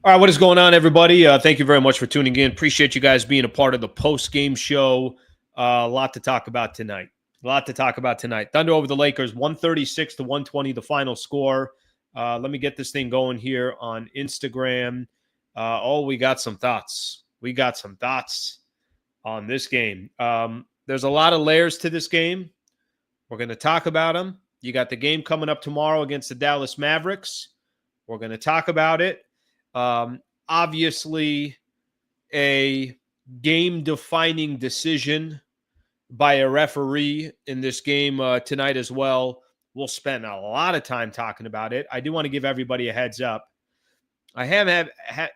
All right, what is going on, everybody? Thank you very much for tuning in. Appreciate you guys being a part of the post-game show. A lot to talk about tonight. Thunder over the Lakers, 136 to 120, the final score. Let me get this thing going here on Instagram. We got some thoughts. We got some thoughts on this game. There's a lot of layers to this game. We're going to talk about them. You got the game coming up tomorrow against the Dallas Mavericks. We're going to talk about it. Obviously, a game-defining decision by a referee in this game tonight as well. We'll spend a lot of time talking about it. I do want to give everybody a heads up. I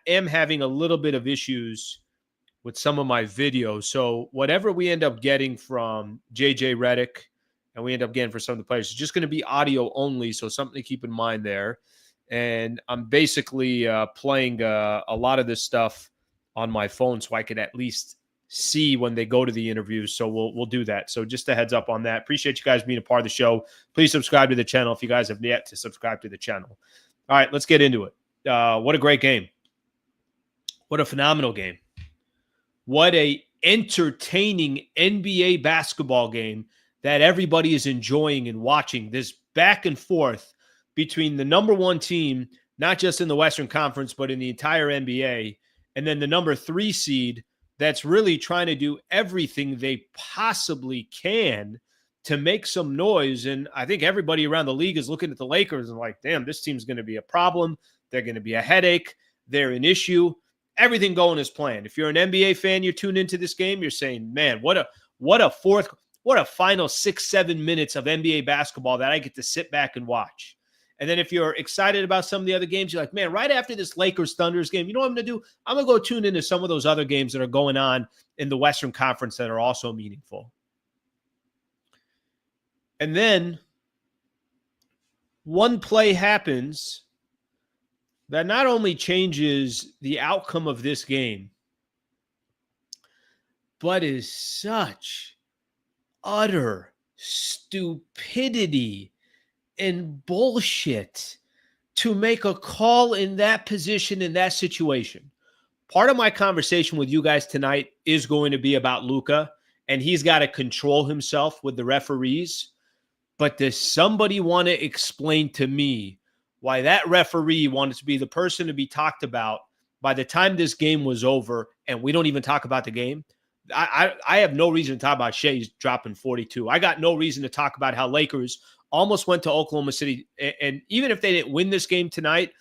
am having a little bit of issues with some of my videos. So whatever we end up getting from JJ Redick and we end up getting for some of the players, it's just going to be audio only. So something to keep in mind there. And I'm basically playing a lot of this stuff on my phone so I could at least see when they go to the interviews. So we'll do that. So just a heads up on that. Appreciate you guys being a part of the show. Please subscribe to the channel if you guys have yet to subscribe to the channel. All right, let's get into it. What a great game. What a phenomenal game. What a entertaining NBA basketball game that everybody is enjoying and watching. This back and forth between the number one team, not just in the Western Conference, but in the entire NBA, and then the number 3 seed that's really trying to do everything they possibly can to make some noise. And I think everybody around the league is looking at the Lakers and like, damn, this team's going to be a problem. They're going to be a headache. They're an issue. Everything going as planned. If you're an NBA fan, you tune into this game, you're saying, man, what a final 6-7 minutes of NBA basketball that I get to sit back and watch. And then if you're excited about some of the other games, you're like, man, right after this Lakers-Thunders game, you know what I'm going to do? I'm going to go tune into some of those other games that are going on in the Western Conference that are also meaningful. And then one play happens that not only changes the outcome of this game, but is such utter stupidity and bullshit to make a call in that position, in that situation. Part of my conversation with you guys tonight is going to be about Luka, and he's got to control himself with the referees. But does somebody want to explain to me why that referee wanted to be the person to be talked about by the time this game was over and we don't even talk about the game? I have no reason to talk about Shea's dropping 42. I got no reason to talk about how Lakers almost went to Oklahoma City. And even if they didn't win this game tonight,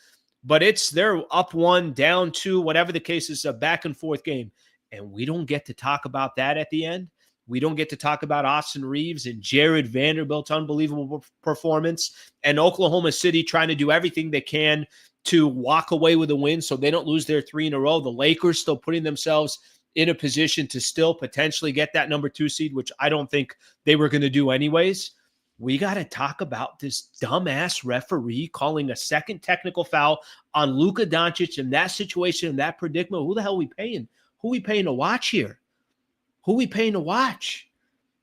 but they're up 1, down 2, whatever the case is, a back and forth game. And we don't get to talk about that at the end. We don't get to talk about Austin Reaves and Jared Vanderbilt's unbelievable performance and Oklahoma City trying to do everything they can to walk away with a win so they don't lose their 3 in a row. The Lakers still putting themselves in a position to still potentially get that number 2 seed, which I don't think they were going to do anyways. We got to talk about this dumbass referee calling a second technical foul on Luca Donic in that situation, in that predicament. Who the hell are we paying? Who are we paying to watch here? Who are we paying to watch?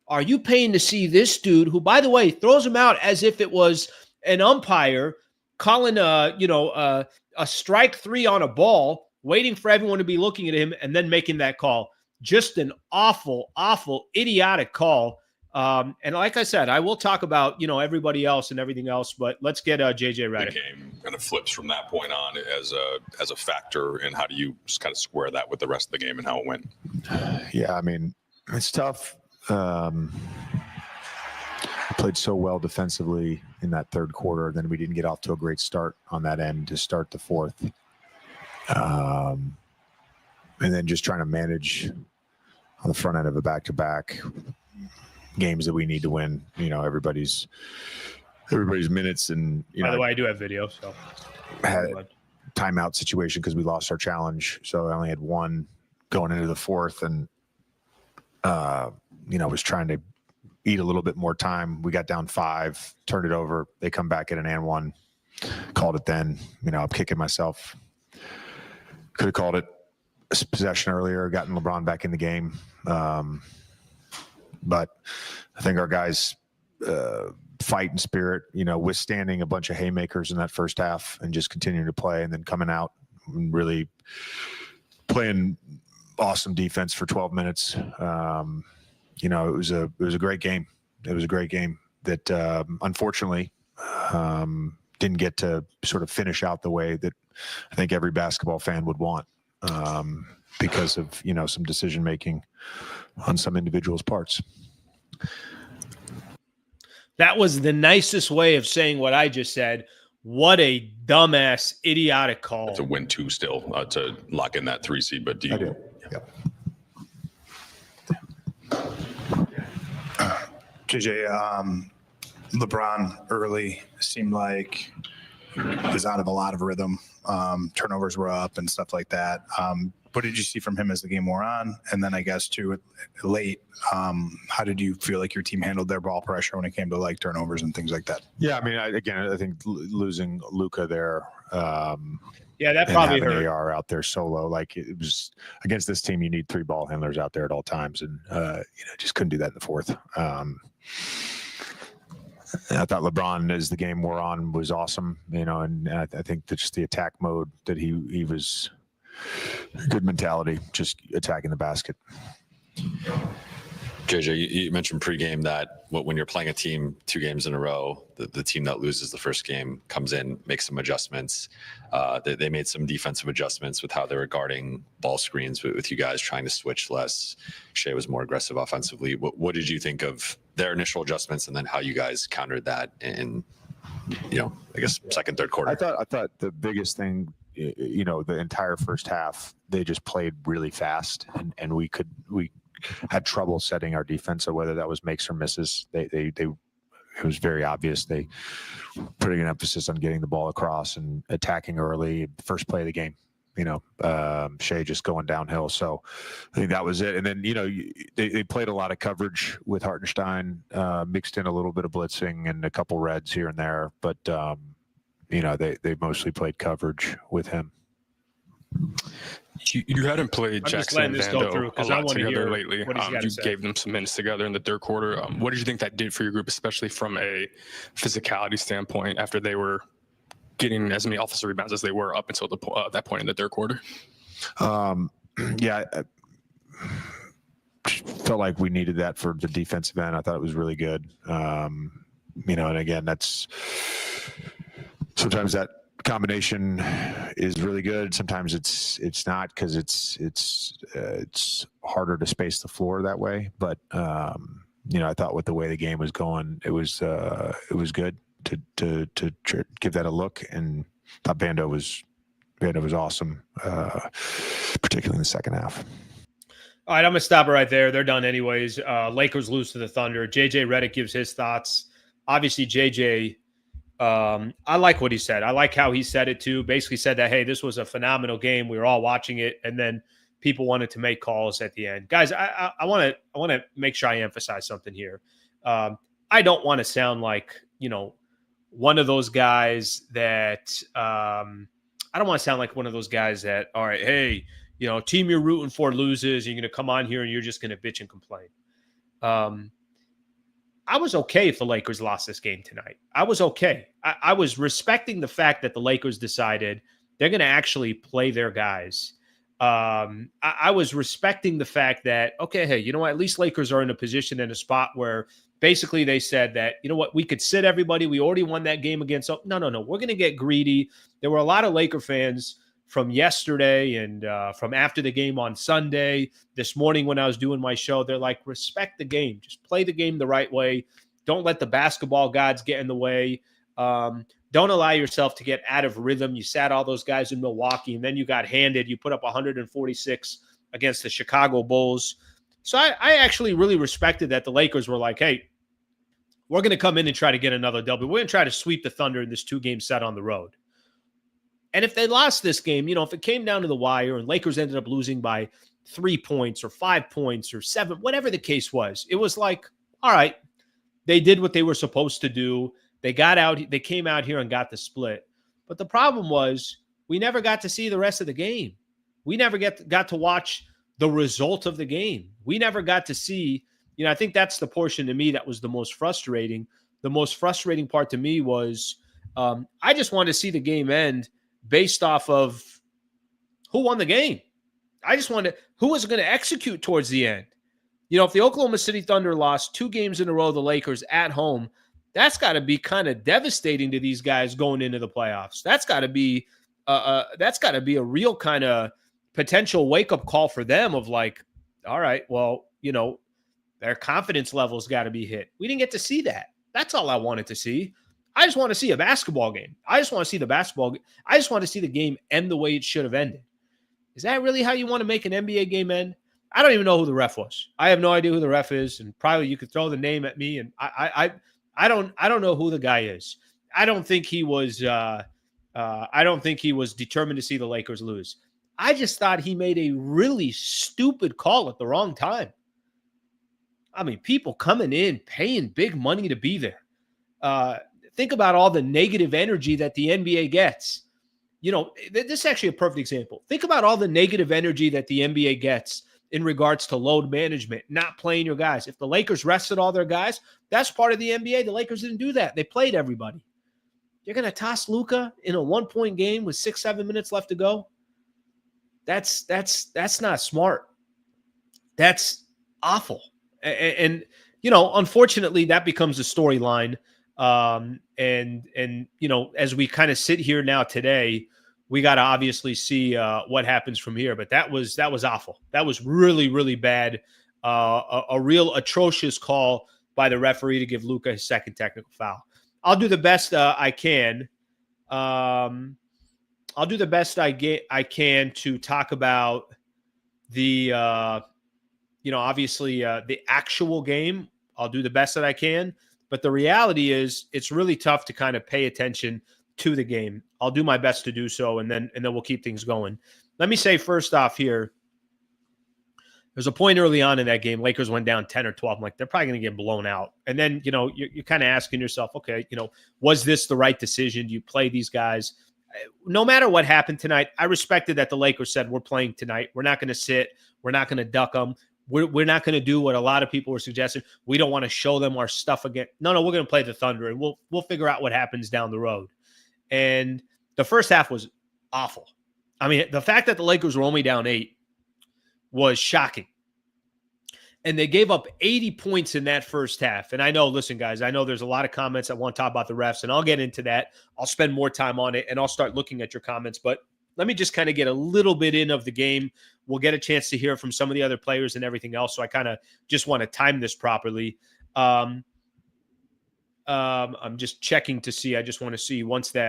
Are you paying to see this dude who, by the way, throws him out as if it was an umpire calling a strike 3 on a ball, waiting for everyone to be looking at him and then making that call? Just an awful, awful, idiotic call. And like I said, I will talk about, everybody else and everything else, but let's get JJ Redick. The game kind of flips from that point on as a factor, and how do you just kind of square that with the rest of the game and how it went? Yeah, I mean, it's tough. I played so well defensively in that third quarter. Then we didn't get off to a great start on that end to start the fourth. And then just trying to manage on the front end of a back-to-back games that we need to win, everybody's minutes. And by the way, I do have video, so had a timeout situation because we lost our challenge, so I only had 1 going into the fourth, and was trying to eat a little bit more time. We got down 5, turned it over, they come back at an and 1, called it then. I'm kicking myself. Could have called it a possession earlier, gotten LeBron back in the game. But I think our guys fight and spirit, withstanding a bunch of haymakers in that first half and just continuing to play, and then coming out really playing awesome defense for 12 minutes. You know, it was a great game. It was a great game that unfortunately didn't get to sort of finish out the way that I think every basketball fan would want, because of, you know, some decision making on some individuals' parts. That was the nicest way of saying what I just said. What a dumbass, idiotic call. It's a win 2 still to lock in that 3 seed. But do you? I do. Yep. JJ, LeBron early seemed like he was out of a lot of rhythm. Turnovers were up and stuff like that. What did you see from him as the game wore on? And then I guess too late, how did you feel like your team handled their ball pressure when it came to like turnovers and things like that? Yeah, I mean, I think losing Luka there. Yeah, that probably hurt. hurt. AR out there solo, like it was against this team. You need 3 ball handlers out there at all times, and you know, just couldn't do that in the fourth. I thought LeBron, as the game wore on, was awesome. You know, and I think that just the attack mode that he was. Good mentality, just attacking the basket. JJ, you mentioned pregame that when you're playing a team 2 games in a row, the team that loses the first game comes in, makes some adjustments. They made some defensive adjustments with how they were guarding ball screens with you guys trying to switch less. Shea was more aggressive offensively. What did you think of their initial adjustments, and then how you guys countered that in, you know, I guess second, third quarter? I thought the biggest thing, you know, the entire first half, they just played really fast, and we had trouble setting our defense. So whether that was makes or misses, it was very obvious. They putting an emphasis on getting the ball across and attacking early. First play of the game, you know, Shea just going downhill. So I think that was it. And then, you know, they played a lot of coverage with Hartenstein, mixed in a little bit of blitzing and a couple reds here and there, but you know, they mostly played coverage with him. You hadn't played Jackson and Vando a lot together lately. You gave them some minutes together in the third quarter. What did you think that did for your group, especially from a physicality standpoint, after they were getting as many offensive rebounds as they were up until that point in the third quarter? Yeah, I felt like we needed that for the defensive end. I thought it was really good. You know, and again, that's sometimes that combination is really good. Sometimes it's not, because it's harder to space the floor that way. But you know, I thought with the way the game was going, it was good to give that a look. And thought Vando was awesome, particularly in the second half. All right, I'm gonna stop it right there. They're done anyways. Lakers lose to the Thunder. JJ Redick gives his thoughts. Obviously, JJ. I like what he said. I like how he said it too. Basically said that, hey, this was a phenomenal game. We were all watching it, and then people wanted to make calls at the end. Guys, I want to make sure I emphasize something here. I don't want to sound like, you know, one of those guys that I don't want to sound like one of those guys that, all right, hey, you know, team you're rooting for loses, you're going to come on here and you're just going to bitch and complain. I was okay if the Lakers lost this game tonight. I was okay. I was respecting the fact that the Lakers decided they're going to actually play their guys. I was respecting the fact that, okay, hey, you know what? At least Lakers are in a position, in a spot where basically they said that, you know what? We could sit everybody. We already won that game against. No. We're going to get greedy. There were a lot of Laker fans from yesterday and from after the game on Sunday, this morning when I was doing my show. They're like, respect the game. Just play the game the right way. Don't let the basketball gods get in the way. Don't allow yourself to get out of rhythm. You sat all those guys in Milwaukee, and then you got handed. You put up 146 against the Chicago Bulls. So I actually really respected that the Lakers were like, hey, we're going to come in and try to get another W. We're going to try to sweep the Thunder in this 2-game set on the road. And if they lost this game, you know, if it came down to the wire and Lakers ended up losing by 3 points or 5 points or 7, whatever the case was, it was like, all right, they did what they were supposed to do. They came out here and got the split. But the problem was we never got to see the rest of the game. We never got to watch the result of the game. We never got to see, you know, I think that's the portion to me that was the most frustrating. The most frustrating part to me was I just wanted to see the game end based off of who won the game. I just wanted who was going to execute towards the end. You know, if the Oklahoma City Thunder lost 2 games in a row, the Lakers at home, that's got to be kind of devastating to these guys going into the playoffs. That's got to be a real kind of potential wake-up call for them of like, all right, well, you know, their confidence levels got to be hit. We didn't get to see that. That's all I wanted to see. I just want to see a basketball game. I just want to see the basketball. I just want to see the game end the way it should have ended. Is that really how you want to make an NBA game end? I don't even know who the ref was. I have no idea who the ref is, and probably you could throw the name at me, and I don't know who the guy is. I don't think he was determined to see the Lakers lose. I just thought he made a really stupid call at the wrong time. I mean, people coming in, paying big money to be there. Think about all the negative energy that the NBA gets. You know, this is actually a perfect example. Think about all the negative energy that the NBA gets in regards to load management, not playing your guys. If the Lakers rested all their guys, that's part of the NBA. The Lakers didn't do that. They played everybody. You're going to toss Luka in a 1-point game with 6-7 minutes left to go? That's not smart. That's awful. And you know, unfortunately, that becomes a storyline. And you know, as we kind of sit here now today, we got to obviously see what happens from here. But that was awful. That was really, really bad. A real atrocious call by the referee to give Luka his second technical foul. I'll do the best I can. I'll do the best I can to talk about the you know, obviously the actual game. I'll do the best that I can. But the reality is it's really tough to kind of pay attention to the game. I'll do my best to do so, and then we'll keep things going. Let me say first off here, there's a point early on in that game, Lakers went down 10 or 12. I'm like, they're probably going to get blown out. And then, you know, you're kind of asking yourself, okay, you know, was this the right decision? Do you play these guys? No matter what happened tonight, I respected that the Lakers said, we're playing tonight. We're not going to sit. We're not going to duck them. We're not going to do what a lot of people were suggesting. We don't want to show them our stuff again. No, we're going to play the Thunder, and we'll figure out what happens down the road. And the first half was awful. I mean, the fact that the Lakers were only down 8 was shocking. And they gave up 80 points in that first half. And I know, listen, guys, I know there's a lot of comments that want to talk about the refs, and I'll get into that. I'll spend more time on it, and I'll start looking at your comments. But let me just kind of get a little bit in of the game. We'll get a chance to hear from some of the other players and everything else. So I kind of just want to time this properly. I'm just checking to see. I just want to see once they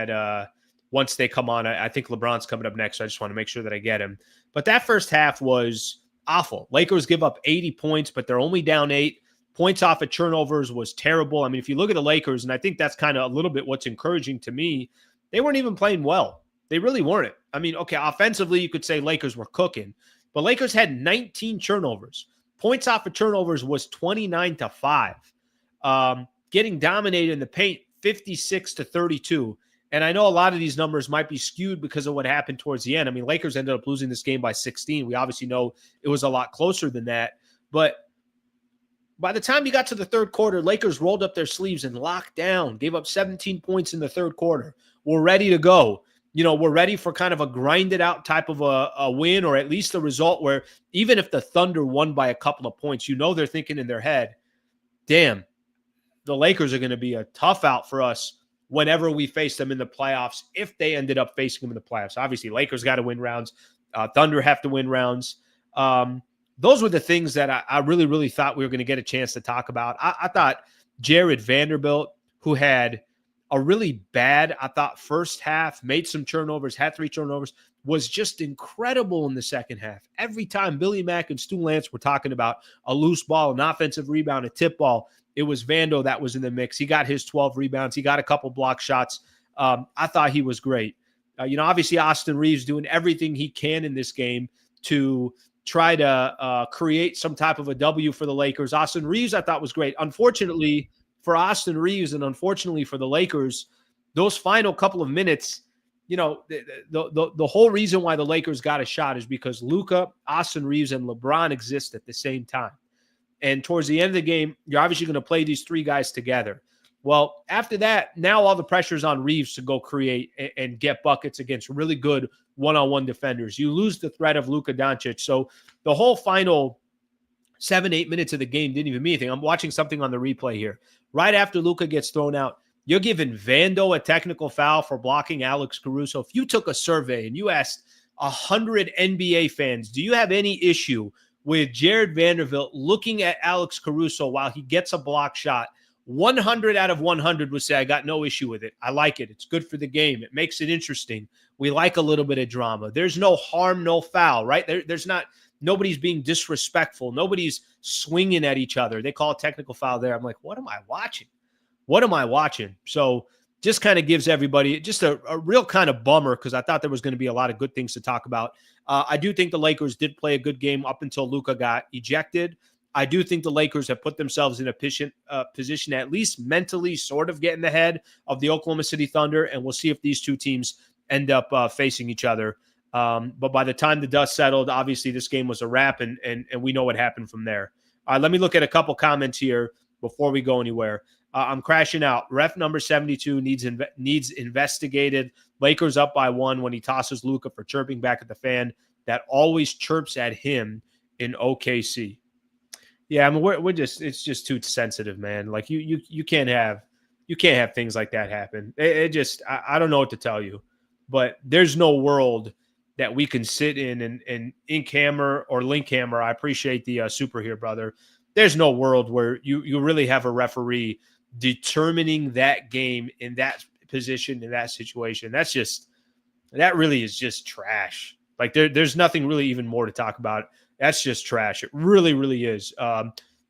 come on. I think LeBron's coming up next. So I just want to make sure that I get him. But that first half was awful. Lakers give up 80 points, but they're only down 8. Points off of turnovers was terrible. I mean, if you look at the Lakers, and I think that's kind of a little bit what's encouraging to me, they weren't even playing well. They really weren't. I mean, okay, offensively, you could say Lakers were cooking, but Lakers had 19 turnovers. Points off of turnovers was 29-5. Getting dominated in the paint, 56-32. And I know a lot of these numbers might be skewed because of what happened towards the end. I mean, Lakers ended up losing this game by 16. We obviously know it was a lot closer than that. But by the time you got to the third quarter, Lakers rolled up their sleeves and locked down, gave up 17 points in the third quarter. We're ready to go. You know, we're ready for kind of a grinded out type of a win, or at least a result where even if the Thunder won by a couple of points, you know they're thinking in their head, damn, the Lakers are going to be a tough out for us whenever we face them in the playoffs, if they ended up facing them in the playoffs. Obviously, Lakers got to win rounds. Thunder have to win rounds. Those were the things that I really, really thought we were going to get a chance to talk about. I thought Jared Vanderbilt, who had a really bad, I thought, first half, made some turnovers, had 3 turnovers, was just incredible in the second half. Every time Billy Mack and Stu Lance were talking about a loose ball, an offensive rebound, a tip ball, it was Vando that was in the mix. He got his 12 rebounds. He got a couple block shots. I thought he was great. You know, obviously Austin Reaves doing everything he can in this game to try to create some type of a W for the Lakers. Austin Reaves, I thought, was great. Unfortunately for Austin Reaves and unfortunately for the Lakers, those final couple of minutes, you know, the whole reason why the Lakers got a shot is because Luka, Austin Reaves, and LeBron exist at the same time. And towards the end of the game, you're obviously going to play these 3 guys together. Well, after that, now all the pressure's on Reaves to go create and get buckets against really good one-on-one defenders. You lose the threat of Luca Donic. So the whole final 7-8 minutes of the game didn't even mean anything. I'm watching something on the replay here. Right after Luka gets thrown out, you're giving Vando a technical foul for blocking Alex Caruso. If you took a survey and you asked 100 NBA fans, do you have any issue with Jared Vanderbilt looking at Alex Caruso while he gets a block shot, 100 out of 100 would say, I got no issue with it. I like it. It's good for the game. It makes it interesting. We like a little bit of drama. There's no harm, no foul, right? There's not, nobody's being disrespectful. Nobody's swinging at each other. They call a technical foul there. I'm like, what am I watching? What am I watching? So just kind of gives everybody just a real kind of bummer, because I thought there was going to be a lot of good things to talk about. I do think the Lakers did play a good game up until Luka got ejected. I do think the Lakers have put themselves in a position at least mentally sort of getting ahead of the Oklahoma City Thunder, and we'll see if these two teams end up facing each other. But by the time the dust settled, obviously this game was a wrap, and we know what happened from there. All right, let me look at a couple comments here before we go anywhere. I'm crashing out. Ref number 72 needs investigated. Lakers up by 1 when he tosses Luka for chirping back at the fan that always chirps at him in OKC. Yeah, I mean it's just too sensitive, man. Like you can't have things like that happen. I don't know what to tell you, but there's no world that we can sit in camera or link camera. I appreciate the super here, brother. There's no world where you really have a referee determining that game in that position, in that situation. That really is just trash. Like there's nothing really even more to talk about. That's just trash. It really, really is.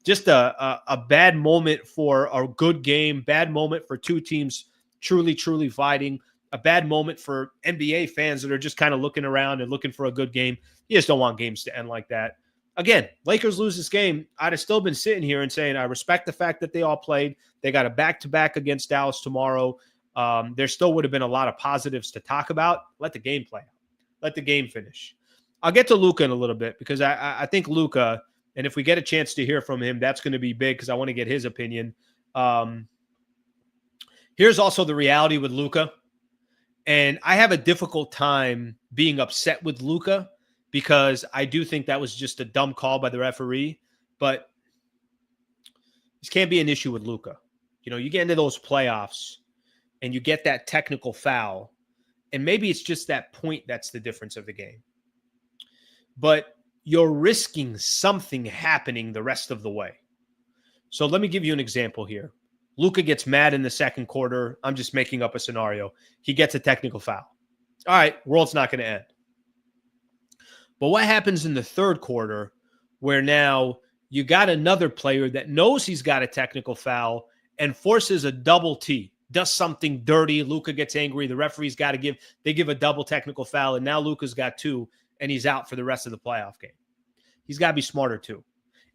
Just a bad moment for a good game, bad moment for two teams truly, truly fighting, a bad moment for NBA fans that are just kind of looking around and looking for a good game. You just don't want games to end like that. Again, Lakers lose this game, I'd have still been sitting here and saying, I respect the fact that they all played. They got a back-to-back against Dallas tomorrow. There still would have been a lot of positives to talk about. Let the game play out. Let the game finish. I'll get to Luka in a little bit, because I think Luka, and if we get a chance to hear from him, that's going to be big, because I want to get his opinion. Here's also the reality with Luka. And I have a difficult time being upset with Luka, because I do think that was just a dumb call by the referee. But this can't be an issue with Luka. You know, you get into those playoffs and you get that technical foul, and maybe it's just that point that's the difference of the game. But you're risking something happening the rest of the way. So let me give you an example here. Luka gets mad in the second quarter. I'm just making up a scenario. He gets a technical foul. All right, world's not going to end. But what happens in the third quarter, where now you got another player that knows he's got a technical foul and forces a double T, does something dirty. Luka gets angry. The referee's got to give a double technical foul, and now Luka's got 2, and he's out for the rest of the playoff game. He's got to be smarter too.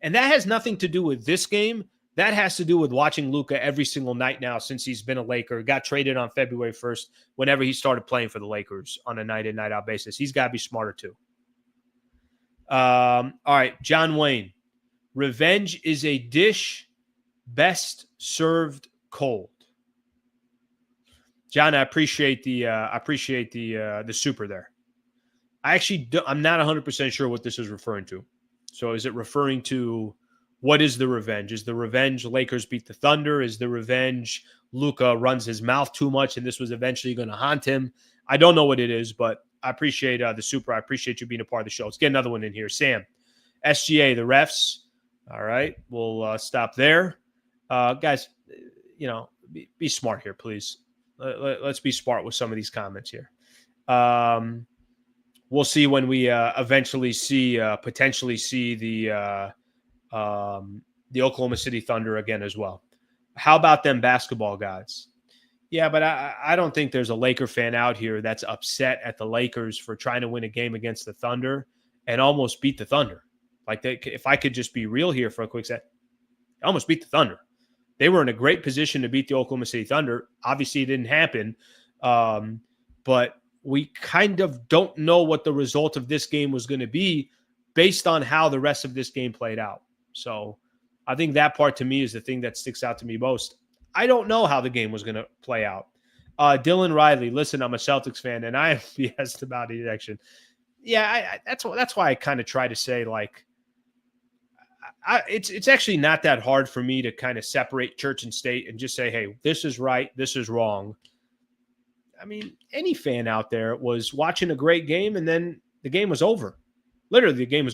And that has nothing to do with this game. That has to do with watching Luka every single night now since he's been a Laker. Got traded on February 1st whenever he started playing for the Lakers on a night-in, night-out basis. He's got to be smarter too. All right, John Wayne. Revenge is a dish best served cold. John, I appreciate the super there. I'm not 100% sure what this is referring to. So is it referring to what is the revenge? Is the revenge Lakers beat the Thunder? Is the revenge Luka runs his mouth too much and this was eventually going to haunt him? I don't know what it is, but I appreciate the super. I appreciate you being a part of the show. Let's get another one in here. Sam, SGA, the refs. All right, we'll stop there. Guys, be smart here, please. Let's be smart with some of these comments here. We'll see when we eventually potentially see the Oklahoma City Thunder again as well. How about them basketball gods? Yeah, but I don't think there's a Laker fan out here that's upset at the Lakers for trying to win a game against the Thunder and almost beat the Thunder. Like, if I could just be real here for a quick sec, they almost beat the Thunder. They were in a great position to beat the Oklahoma City Thunder. Obviously, it didn't happen, but we kind of don't know what the result of this game was going to be based on how the rest of this game played out. So I think that part to me is the thing that sticks out to me most. I don't know how the game was going to play out. Dylan Riley, listen, I'm a Celtics fan, and I am BS'd about ejection. Yeah, that's why I kind of try to say, like, it's actually not that hard for me to kind of separate church and state and just say, hey, this is right, this is wrong. I mean, any fan out there was watching a great game, and then the game was over. Literally, the game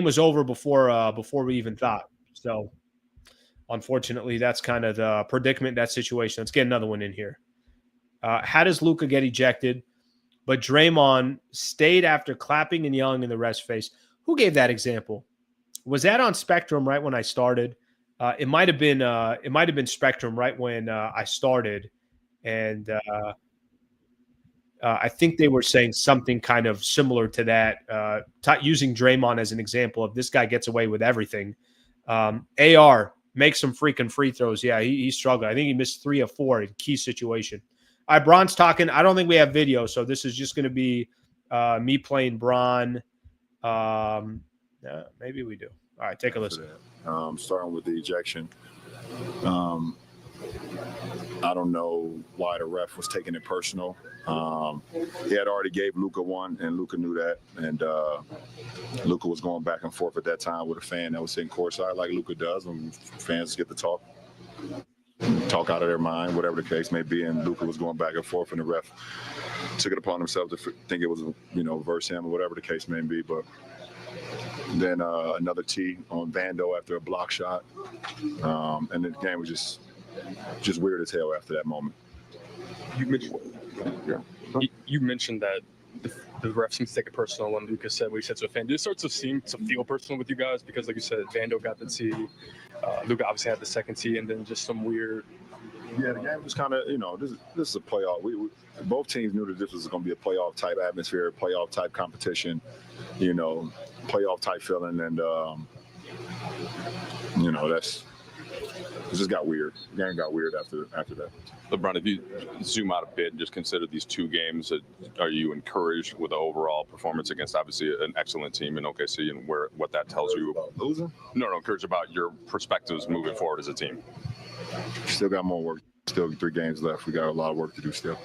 was over before we even thought. So, unfortunately, that's kind of the predicament, that situation. Let's get another one in here. How does Luka get ejected, but Draymond stayed after clapping and yelling in the ref's face? Who gave that example? Was that on Spectrum right when I started? It might have been Spectrum right when I started, and I think they were saying something kind of similar to that, using Draymond as an example of this guy gets away with everything. AR makes some freaking free throws. Yeah, he struggled. I think he missed 3 of 4 in key situation. All right, Bron's talking. I don't think we have video, so this is just going to be me playing Bron. Maybe we do. All right, take a listen. Starting with the ejection. I don't know why the ref was taking it personal. He had already gave Luka one, and Luka knew that. And Luka was going back and forth at that time with a fan that was sitting courtside, like Luka does when fans get to talk out of their mind, whatever the case may be. And Luka was going back and forth, and the ref took it upon himself to think it was, verse him or whatever the case may be. But then another tee on Vando after a block shot, and the game was just weird as hell after that moment. You mentioned that the ref seems to take it personal when Luka said what he said to a fan. Did it start to seem to feel personal with you guys? Because, like you said, Vando got the tee, Luka obviously had the second tee, and then just some weird. Yeah, the game was kind of, this is a playoff. We both teams knew that this was going to be a playoff type atmosphere, playoff type competition, playoff type feeling, and it just got weird. The game got weird after that. LeBron, if you zoom out a bit and just consider these 2 games, are you encouraged with the overall performance against obviously an excellent team in OKC and what that tells you? About losing? No, encouraged about your perspectives moving forward as a team. Still got more work. Still 3 games left. We got a lot of work to do still.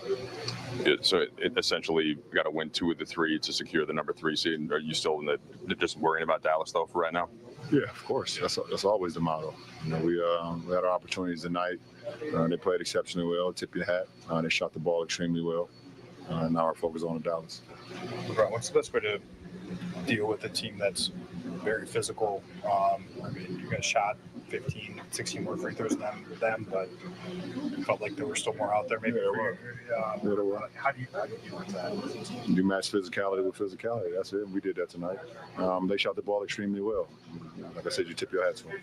Yeah, so it essentially got to win 2 of the 3 to secure the number 3 seed. Are you still just worrying about Dallas though for right now? Yeah, of course. That's always the motto. We had our opportunities tonight. They played exceptionally well. Tip your hat. They shot the ball extremely well. Now our focus on Dallas. LeBron, what's the best way to deal with a team that's very physical? You guys shot 15, 16 more free throws than them, but it felt like there were still more out there. Maybe there were. How do you deal with that? You match physicality with physicality. That's it. We did that tonight. They shot the ball extremely well. Like I said, you tip your hat to them.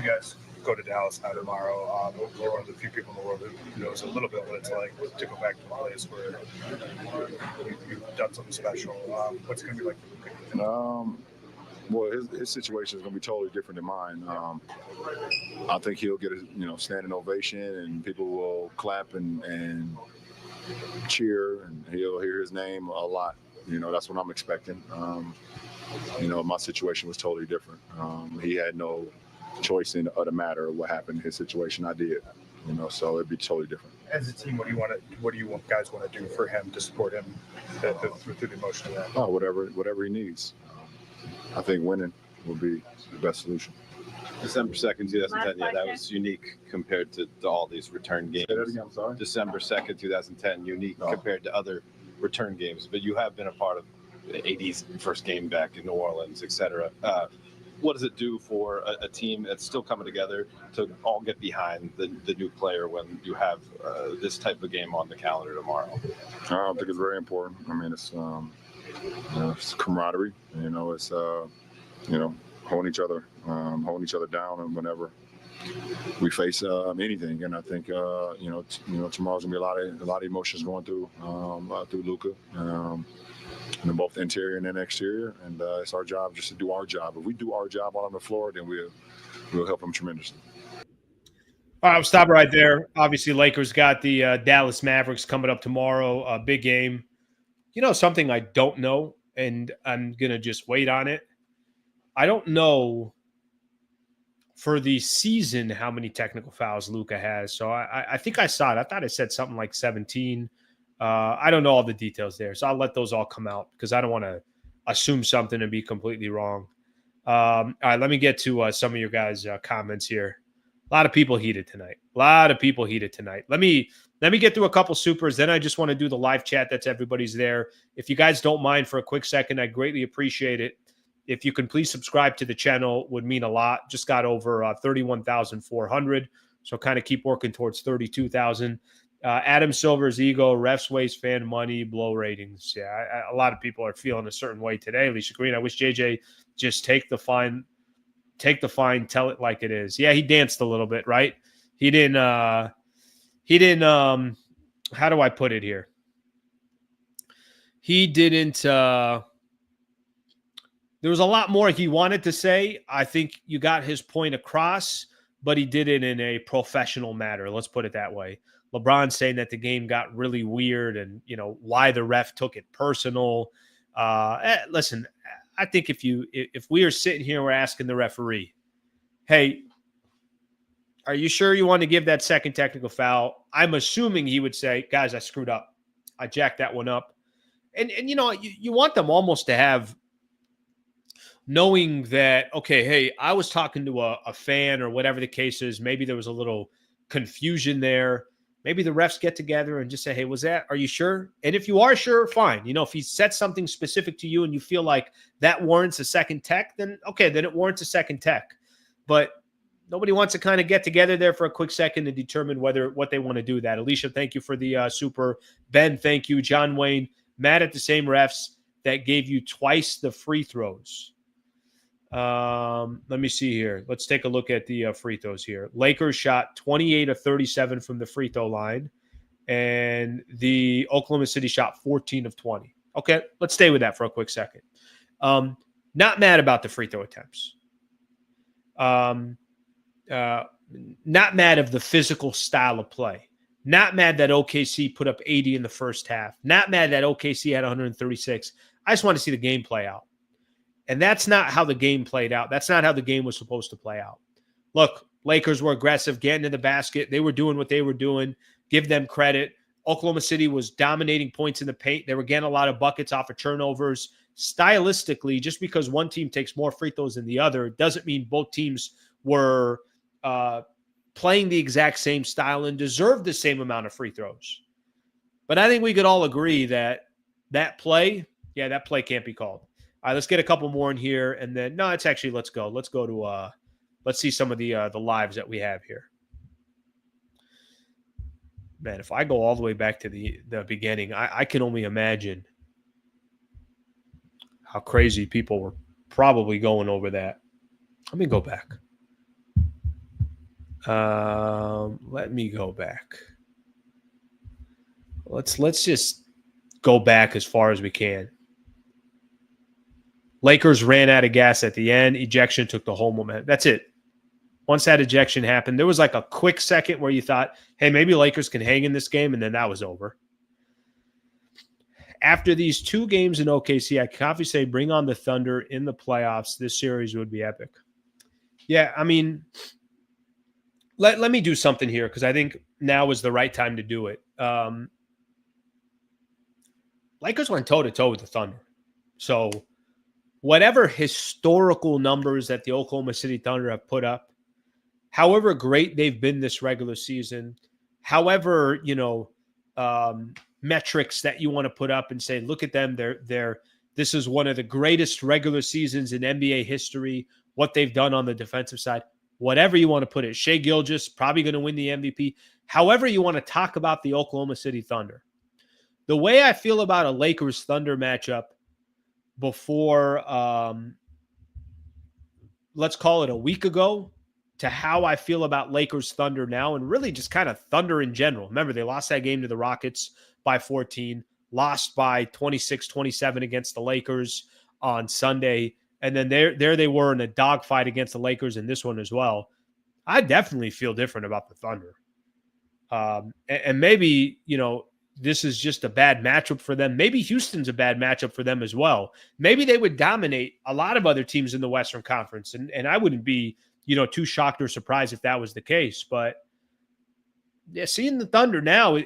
You guys go to Dallas now tomorrow. We're one of the few people in the world who knows a little bit what it's like to go back to a place where you've done something special. What's it going to be like for Luka? Well, his situation is going to be totally different than mine. I think he'll get a standing ovation, and people will clap and cheer, and he'll hear his name a lot. That's what I'm expecting. My situation was totally different. He had no choice in the matter of what happened in his situation. I did. So it'd be totally different. As a team, what do you guys want to do for him to support him through the emotion of that? Oh, whatever he needs. I think winning will be the best solution. December 2nd, 2010, that was unique compared to all these return games. Say that again, I'm sorry? December 2nd, 2010, unique compared to other return games. But you have been a part of the 80s first game back in New Orleans, et cetera. What does it do for a team that's still coming together to all get behind the new player when you have this type of game on the calendar tomorrow? I think it's very important. It's camaraderie. It's holding each other down, and whenever we face anything. And I think tomorrow's gonna be a lot of emotions going through Luka, both interior and then exterior. And it's our job just to do our job. If we do our job on the floor, then we'll help them tremendously. All right, I'll stop right there. Obviously, Lakers got the Dallas Mavericks coming up tomorrow. A big game. Something I don't know, and I'm going to just wait on it. I don't know for the season how many technical fouls Luka has. So I think I saw it. I thought it said something like 17. I don't know all the details there, so I'll let those all come out because I don't want to assume something and be completely wrong. All right, let me get to some of your guys' comments here. A lot of people heated tonight. Let me get through a couple supers. Then I just want to do the live chat. That's everybody's there. If you guys don't mind for a quick second, I'd greatly appreciate it. If you can please subscribe to the channel, would mean a lot. Just got over 31,400. So kind of keep working towards 32,000. Adam Silver's ego, refs waste fan money, blow ratings. Yeah, a lot of people are feeling a certain way today. Alicia Green, I wish JJ just take the fine, tell it like it is. Yeah, he danced a little bit, right? He didn't, how do I put it here? He didn't, there was a lot more he wanted to say. I think you got his point across, but he did it in a professional manner. Let's put it that way. LeBron saying that the game got really weird and, why the ref took it personal. Listen, I think if we are sitting here, we're asking the referee, hey, are you sure you want to give that second technical foul? I'm assuming he would say, guys, I screwed up. I jacked that one up. And you want them almost to have, knowing that, okay, hey, I was talking to a fan or whatever the case is. Maybe there was a little confusion there. Maybe the refs get together and just say, hey, are you sure? And if you are sure, fine. If he said something specific to you and you feel like that warrants a second tech, then okay, then it warrants a second tech. But nobody wants to kind of get together there for a quick second to determine what they want to do that. Alicia, thank you for the super. Ben, thank you. John Wayne, mad at the same refs that gave you twice the free throws. Let me see here. Let's take a look at the free throws here. Lakers shot 28 of 37 from the free throw line, and the Oklahoma City shot 14 of 20. Okay, let's stay with that for a quick second. Not mad about the free throw attempts. Not mad of the physical style of play. Not mad that OKC put up 80 in the first half. Not mad that OKC had 136. I just want to see the game play out. And that's not how the game played out. That's not how the game was supposed to play out. Look, Lakers were aggressive, getting to the basket. They were doing what they were doing. Give them credit. Oklahoma City was dominating points in the paint. They were getting a lot of buckets off of turnovers. Stylistically, just because one team takes more free throws than the other doesn't mean both teams were playing the exact same style and deserved the same amount of free throws. But I think we could all agree that play can't be called. All right, let's get a couple more in here, and then let's go. Let's go to let's see some of the lives that we have here. Man, if I go all the way back to the beginning, I can only imagine how crazy people were probably going over that. Let me go back. Let me go back. Let's just go back as far as we can. Lakers ran out of gas at the end. Ejection took the whole momentum. That's it. Once that ejection happened, there was like a quick second where you thought, hey, maybe Lakers can hang in this game, and then that was over. After these two games in OKC, I can confidently say bring on the Thunder in the playoffs. This series would be epic. Yeah, I mean, let me do something here because I think now is the right time to do it. Lakers went toe-to-toe with the Thunder. So whatever historical numbers that the Oklahoma City Thunder have put up, however great they've been this regular season, however, metrics that you want to put up and say, look at them, this is one of the greatest regular seasons in NBA history, what they've done on the defensive side, whatever you want to put it. Shai Gilgeous probably going to win the MVP. However you want to talk about the Oklahoma City Thunder. The way I feel about a Lakers Thunder matchup before, let's call it a week ago, to how I feel about Lakers Thunder now, and really just kind of Thunder in general. Remember, they lost that game to the Rockets by 14, lost by 26-27 against the Lakers on Sunday, and then there they were in a dogfight against the Lakers in this one as well. I definitely feel different about the Thunder. And maybe, this is just a bad matchup for them. Maybe Houston's a bad matchup for them as well. Maybe they would dominate a lot of other teams in the Western Conference, and I wouldn't be, too shocked or surprised if that was the case. But yeah, seeing the Thunder now,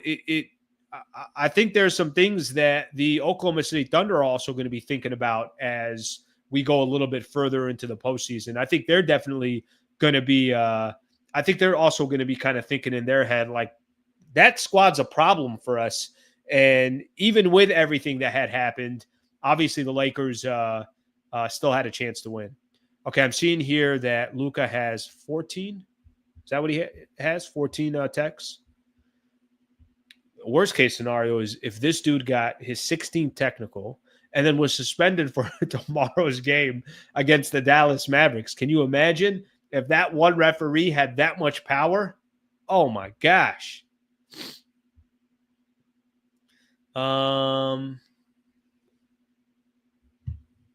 I think there's some things that the Oklahoma City Thunder are also going to be thinking about as we go a little bit further into the postseason. I think they're definitely going to be I think they're also going to be kind of thinking in their head, like, that squad's a problem for us. And even with everything that had happened, obviously the Lakers still had a chance to win. Okay, I'm seeing here that Luka has 14. Is that what he has? 14 techs? Worst case scenario is if this dude got his 16th technical and then was suspended for tomorrow's game against the Dallas Mavericks. Can you imagine if that one referee had that much power? Oh my gosh. All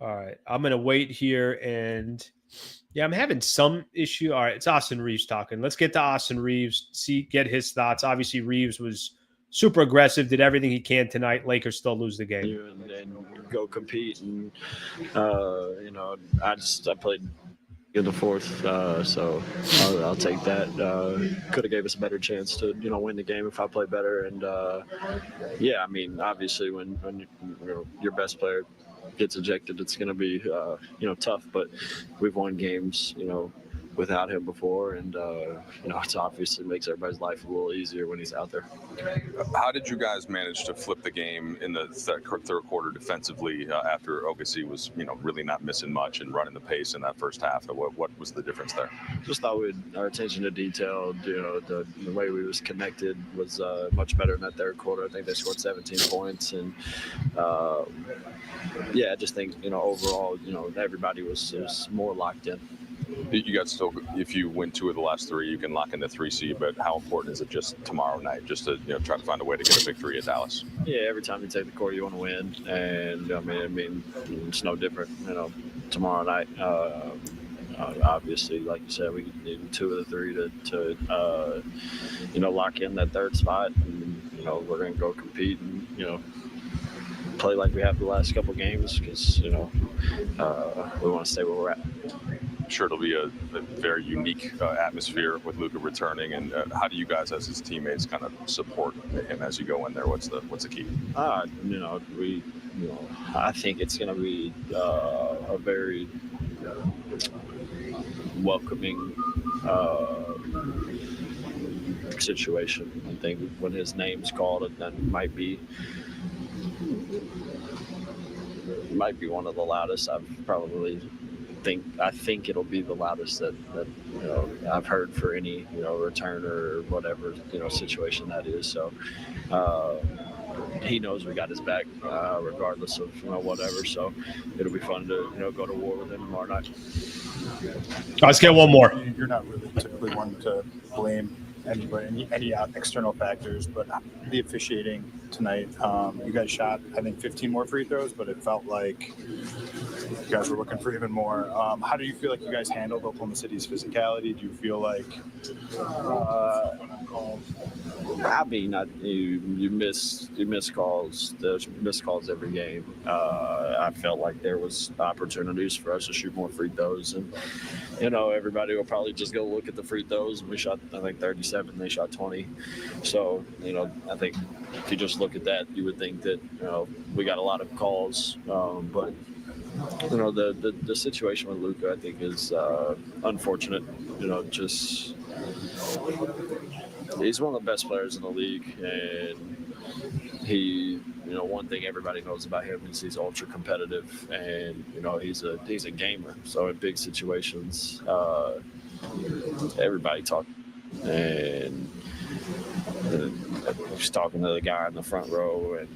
right. I'm going to wait here and I'm having some issue. All right. It's Austin Reaves talking. Let's get to Austin Reaves, get his thoughts. Obviously Reaves was super aggressive, did everything he can tonight. Lakers still lose the game. And go compete. And, I played in the fourth, so I'll take that. Could have gave us a better chance to, win the game if I played better. And, obviously when your best player gets ejected, it's going to be, tough. But we've won games, without him before, and it obviously makes everybody's life a little easier when he's out there. How did you guys manage to flip the game in the third quarter defensively after OKC was really not missing much and running the pace in that first half? What was the difference there? Just thought our attention to detail, the way we was connected was much better in that third quarter. I think they scored 17 points, and I just think overall everybody was more locked in. You guys still, if you win 2 of the last 3, you can lock in the 3 seed. But how important is it just tomorrow night, just to try to find a way to get a victory at Dallas? Yeah, every time you take the court, you want to win, and it's no different. Tomorrow night, obviously, like you said, we need 2 of the 3 to lock in that third spot, and we're going to go compete and play like we have the last couple games because we want to stay where we're at. I'm sure it'll be a very unique atmosphere with Luka returning. And how do you guys, as his teammates, kind of support him as you go in there? What's the key? I think it's going to be a very welcoming situation. I think when his name's called, that might be one of the loudest I've probably. I think it'll be the loudest that I've heard for any return or whatever situation that is. So he knows we got his back regardless of whatever. So it'll be fun to go to war with him tomorrow night. Let's get one more. You're not really typically one to blame anybody, any external factors, but the officiating tonight, you guys shot, I think, 15 more free throws, but it felt like you guys were looking for even more. How do you feel like you guys handled Oklahoma City's physicality? Do you feel like you miss calls. There's missed calls every game. I felt like there was opportunities for us to shoot more free throws, and everybody will probably just go look at the free throws. We shot, I think, 37. They shot 20. So I think if you just look at that, you would think that we got a lot of calls, but the situation with Luka, I think, is unfortunate. Just he's one of the best players in the league, and he, one thing everybody knows about him is he's ultra competitive, and he's a gamer. So in big situations, everybody talks, and he's talking to the guy in the front row, and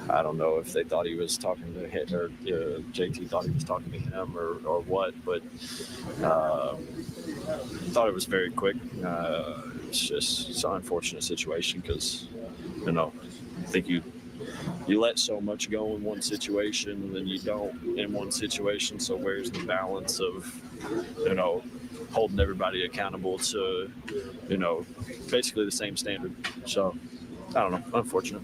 I don't know if they thought he was talking to him or JT thought he was talking to him or what, but I thought it was very quick. It's an unfortunate situation because, I think you let so much go in one situation and then you don't in one situation. So where's the balance of, holding everybody accountable to, basically the same standard. So I don't know, unfortunate.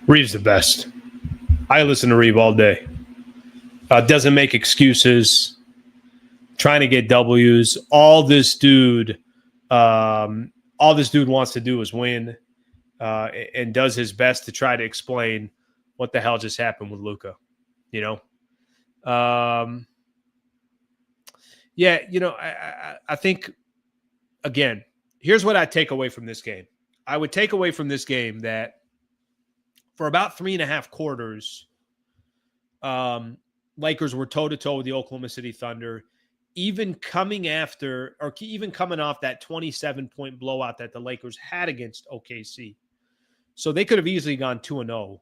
Reaves the best. I listen to Reaves all day. Doesn't make excuses. trying to get W's. All this dude wants to do is win, and does his best to try to explain what the hell just happened with Luka. You know, yeah. You know, I think again, here's what I take away from this game. I would take away from this game that for about 3.5 quarters, Lakers were toe-to-toe with the Oklahoma City Thunder, even coming off that 27-point blowout that the Lakers had against OKC. So they could have easily gone 2-0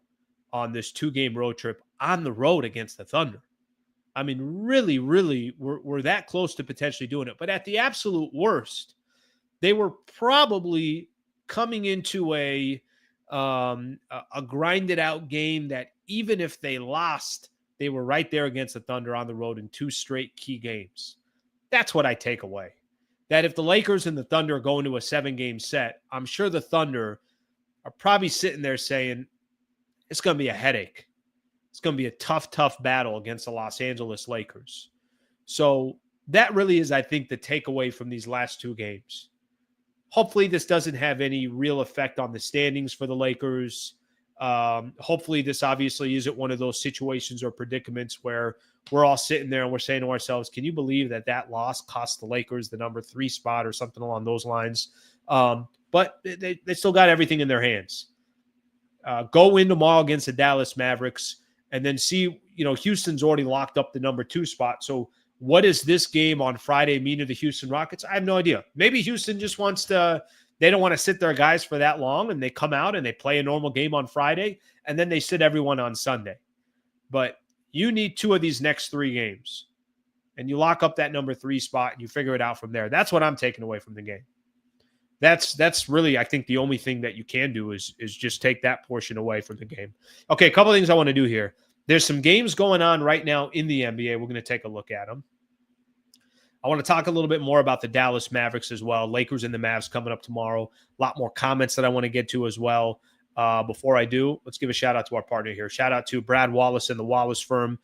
on this 2-game road trip on the road against the Thunder. I mean, really, really, we're that close to potentially doing it. But at the absolute worst, they were probably coming into a grinded out game that even if they lost, they were right there against the Thunder on the road in 2 straight key games. That's what I take away. That if the Lakers and the Thunder are going to a 7-game set, I'm sure the Thunder are probably sitting there saying, it's going to be a headache. It's going to be a tough, tough battle against the Los Angeles Lakers. So that really is, I think, the takeaway from these last 2 games. Hopefully this doesn't have any real effect on the standings for the Lakers. Hopefully this obviously isn't one of those situations or predicaments where we're all sitting there and we're saying to ourselves, can you believe that loss cost the Lakers the number 3 spot or something along those lines? But they still got everything in their hands. Go in tomorrow against the Dallas Mavericks and then see, Houston's already locked up the number 2 spot. So what does this game on Friday mean to the Houston Rockets? I have no idea. Maybe Houston just they don't want to sit their guys for that long, and they come out and they play a normal game on Friday, and then they sit everyone on Sunday. But you need 2 of these next 3 games, and you lock up that number 3 spot, and you figure it out from there. That's what I'm taking away from the game. That's really, I think, the only thing that you can do is just take that portion away from the game. Okay, a couple of things I want to do here. There's some games going on right now in the NBA. We're going to take a look at them. I want to talk a little bit more about the Dallas Mavericks as well. Lakers and the Mavs coming up tomorrow. A lot more comments that I want to get to as well. Before I do, let's give a shout out to our partner here. Shout out to Brad Wallace and the Wallace Firm.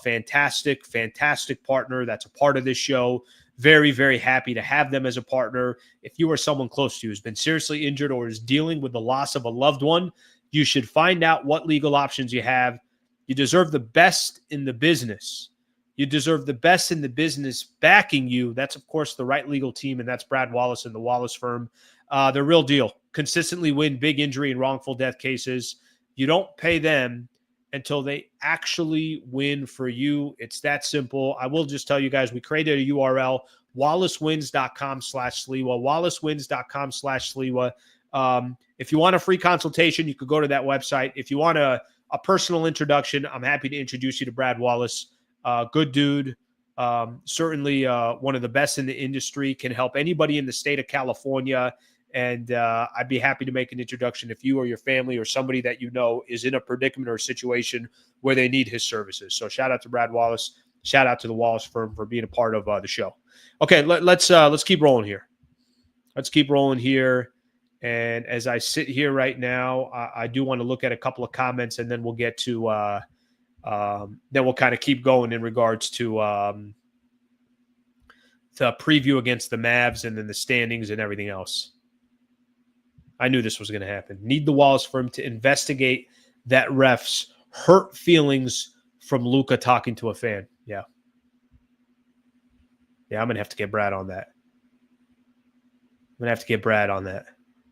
Fantastic, fantastic partner that's a part of this show. Very, very happy to have them as a partner. If you or someone close to you has been seriously injured or is dealing with the loss of a loved one, you should find out what legal options you have. You deserve the best in the business. You deserve the best in the business backing you. That's, of course, the right legal team, and that's Brad Wallace and the Wallace Firm. They're real deal. Consistently win big injury and wrongful death cases. You don't pay them until they actually win for you. It's that simple. I will just tell you guys, we created a URL, wallacewins.com/Sliwa, wallacewins.com/Sliwa. If you want a free consultation, you could go to that website. If you want a personal introduction, I'm happy to introduce you to Brad Wallace. Good dude. Certainly one of the best in the industry, can help anybody in the state of California. And I'd be happy to make an introduction if you or your family or somebody that you know is in a predicament or a situation where they need his services. So shout out to Brad Wallace. Shout out to the Wallace Firm for being a part of the show. Okay, let's keep rolling here. Let's keep rolling here. And as I sit here right now, I do want to look at a couple of comments, and then we'll get to then we'll kind of keep going in regards to the preview against the Mavs and then the standings and everything else. I knew this was going to happen. Need the Wallace Firm to investigate that ref's hurt feelings from Luka talking to a fan. Yeah. Yeah, I'm going to have to get Brad on that.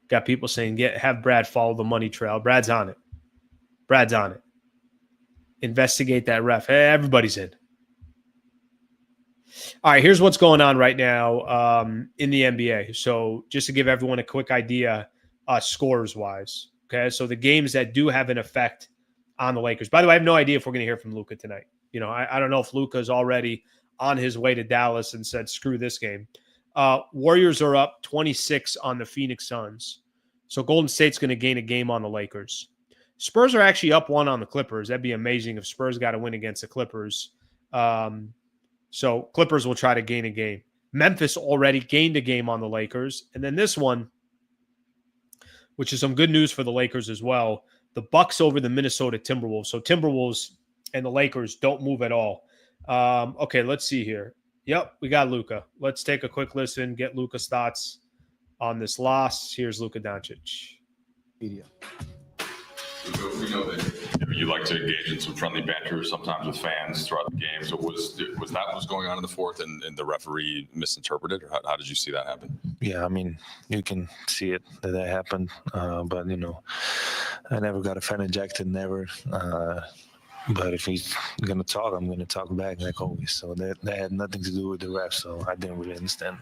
Got people saying, have Brad follow the money trail. Brad's on it. Investigate that ref. Hey, everybody's in. All right, here's what's going on right now in the NBA. So just to give everyone a quick idea, scores-wise. Okay, so the games that do have an effect on the Lakers. By the way, I have no idea if we're going to hear from Luka tonight. I don't know if Luka is already on his way to Dallas and said, screw this game. Warriors are up 26 on the Phoenix Suns. So Golden State's going to gain a game on the Lakers. Spurs are actually up 1 on the Clippers. That'd be amazing if Spurs got to win against the Clippers. So Clippers will try to gain a game. Memphis already gained a game on the Lakers. And then this one, which is some good news for the Lakers as well, the Bucks over the Minnesota Timberwolves. So Timberwolves and the Lakers don't move at all. Okay, let's see here. Yep, we got Luka. Let's take a quick listen, get Luka's thoughts on this loss. Here's Luca Donic. Media. We know that you like to engage in some friendly banter sometimes with fans throughout the game. So was that what was going on in the fourth, and the referee misinterpreted, or how did you see that happen? Yeah, I mean, you can see it that happened, but I never got a fan ejected, never. But if he's gonna talk, I'm gonna talk back like always. So that had nothing to do with the ref. So I didn't really understand.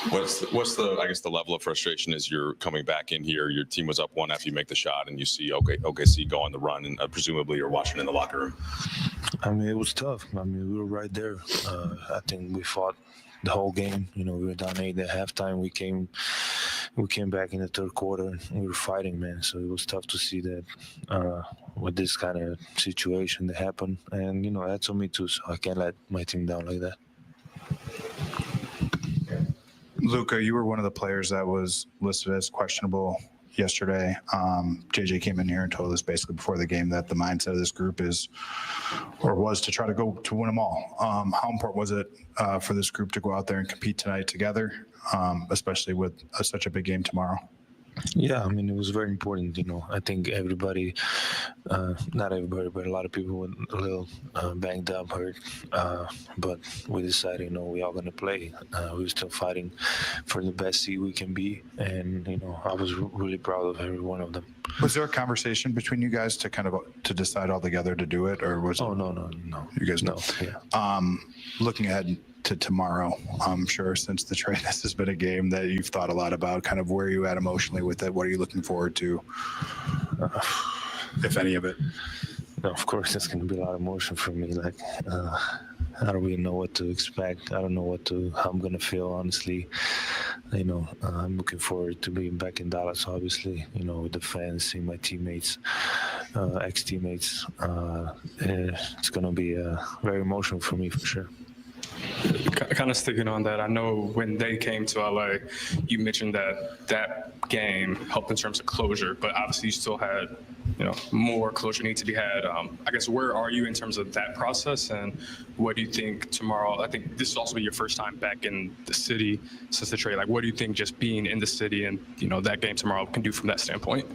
What's the I guess the level of frustration as you're coming back in here? Your team was up 1 after you make the shot, and you see OKC go on the run, and presumably you're watching in the locker room. I mean, it was tough. I mean, we were right there. I think we fought the whole game. We were down 8 at halftime. We came back in the third quarter, and we were fighting, man. So it was tough to see that with this kind of situation that happened. And that's on me too. So I can't let my team down like that. Luka, you were one of the players that was listed as questionable yesterday. JJ came in here and told us basically before the game that the mindset of this group was to try to go to win them all. How important was it for this group to go out there and compete tonight together, especially with such a big game tomorrow? Yeah, I mean, it was very important. I think everybody, not everybody, but a lot of people were a little banged up, hurt. But we decided, we all going to play. We were still fighting for the best seed we can be. And, I was really proud of every one of them. Was there a conversation between you guys to decide all together to do it? Or was no. You guys know? Yeah. Looking ahead to tomorrow, I'm sure since the trade, this has been a game that you've thought a lot about. Kind of where are you at emotionally with it? What are you looking forward to, if any of it? No, of course, there's going to be a lot of emotion for me. Like, I don't really know what to expect. I don't know how I'm going to feel, honestly. I'm looking forward to being back in Dallas, obviously, with the fans, seeing my teammates, ex-teammates. It's going to be very emotional for me, for sure. Kind of sticking on that, I know when they came to LA, you mentioned that game helped in terms of closure, but obviously you still had, more closure need to be had. I guess where are you in terms of that process, and what do you think tomorrow? I think this will also be your first time back in the city since the trade. Like, what do you think just being in the city and that game tomorrow can do from that standpoint?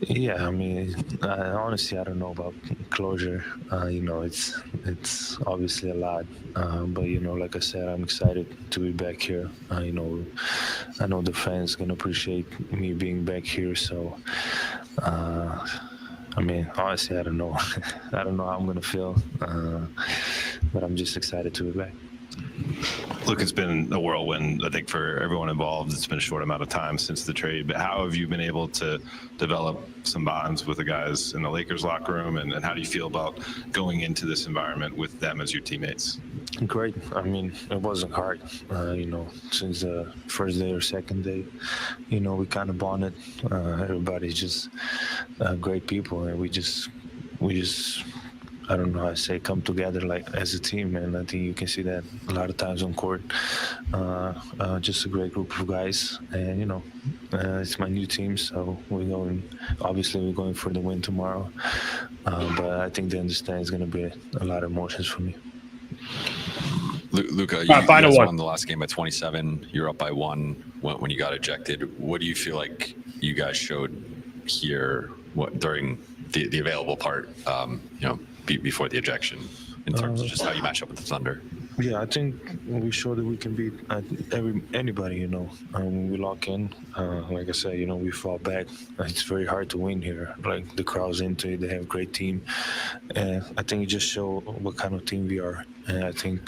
Yeah, I mean, honestly, I don't know about closure. It's obviously a lot, but like I said, I'm excited to be back here. I know the fans gonna appreciate me being back here. So, I mean, honestly, I don't know. I don't know how I'm gonna feel, but I'm just excited to be back. Look, it's been a whirlwind, I think, for everyone involved. It's been a short amount of time since the trade, but how have you been able to develop some bonds with the guys in the Lakers locker room, and how do you feel about going into this environment with them as your teammates? Great. I mean, it wasn't hard, since the first day or second day, we kind of bonded. Everybody's just great people, and we just I don't know how to say, come together like as a team, and I think you can see that a lot of times on court. Just a great group of guys, and it's my new team, so we're going for the win tomorrow. But I think they understand it's going to be a lot of emotions for me. Luka, you guys won the last game by 27. You're up by 1 when you got ejected. What do you feel like you guys showed here during the available part? Before the ejection, in terms of just how you match up with the Thunder? Yeah, I think we showed that we can beat anybody. We lock in. Like I said, we fall back. It's very hard to win here. Like, the crowd's into it. They have a great team, and I think it just shows what kind of team we are. And I think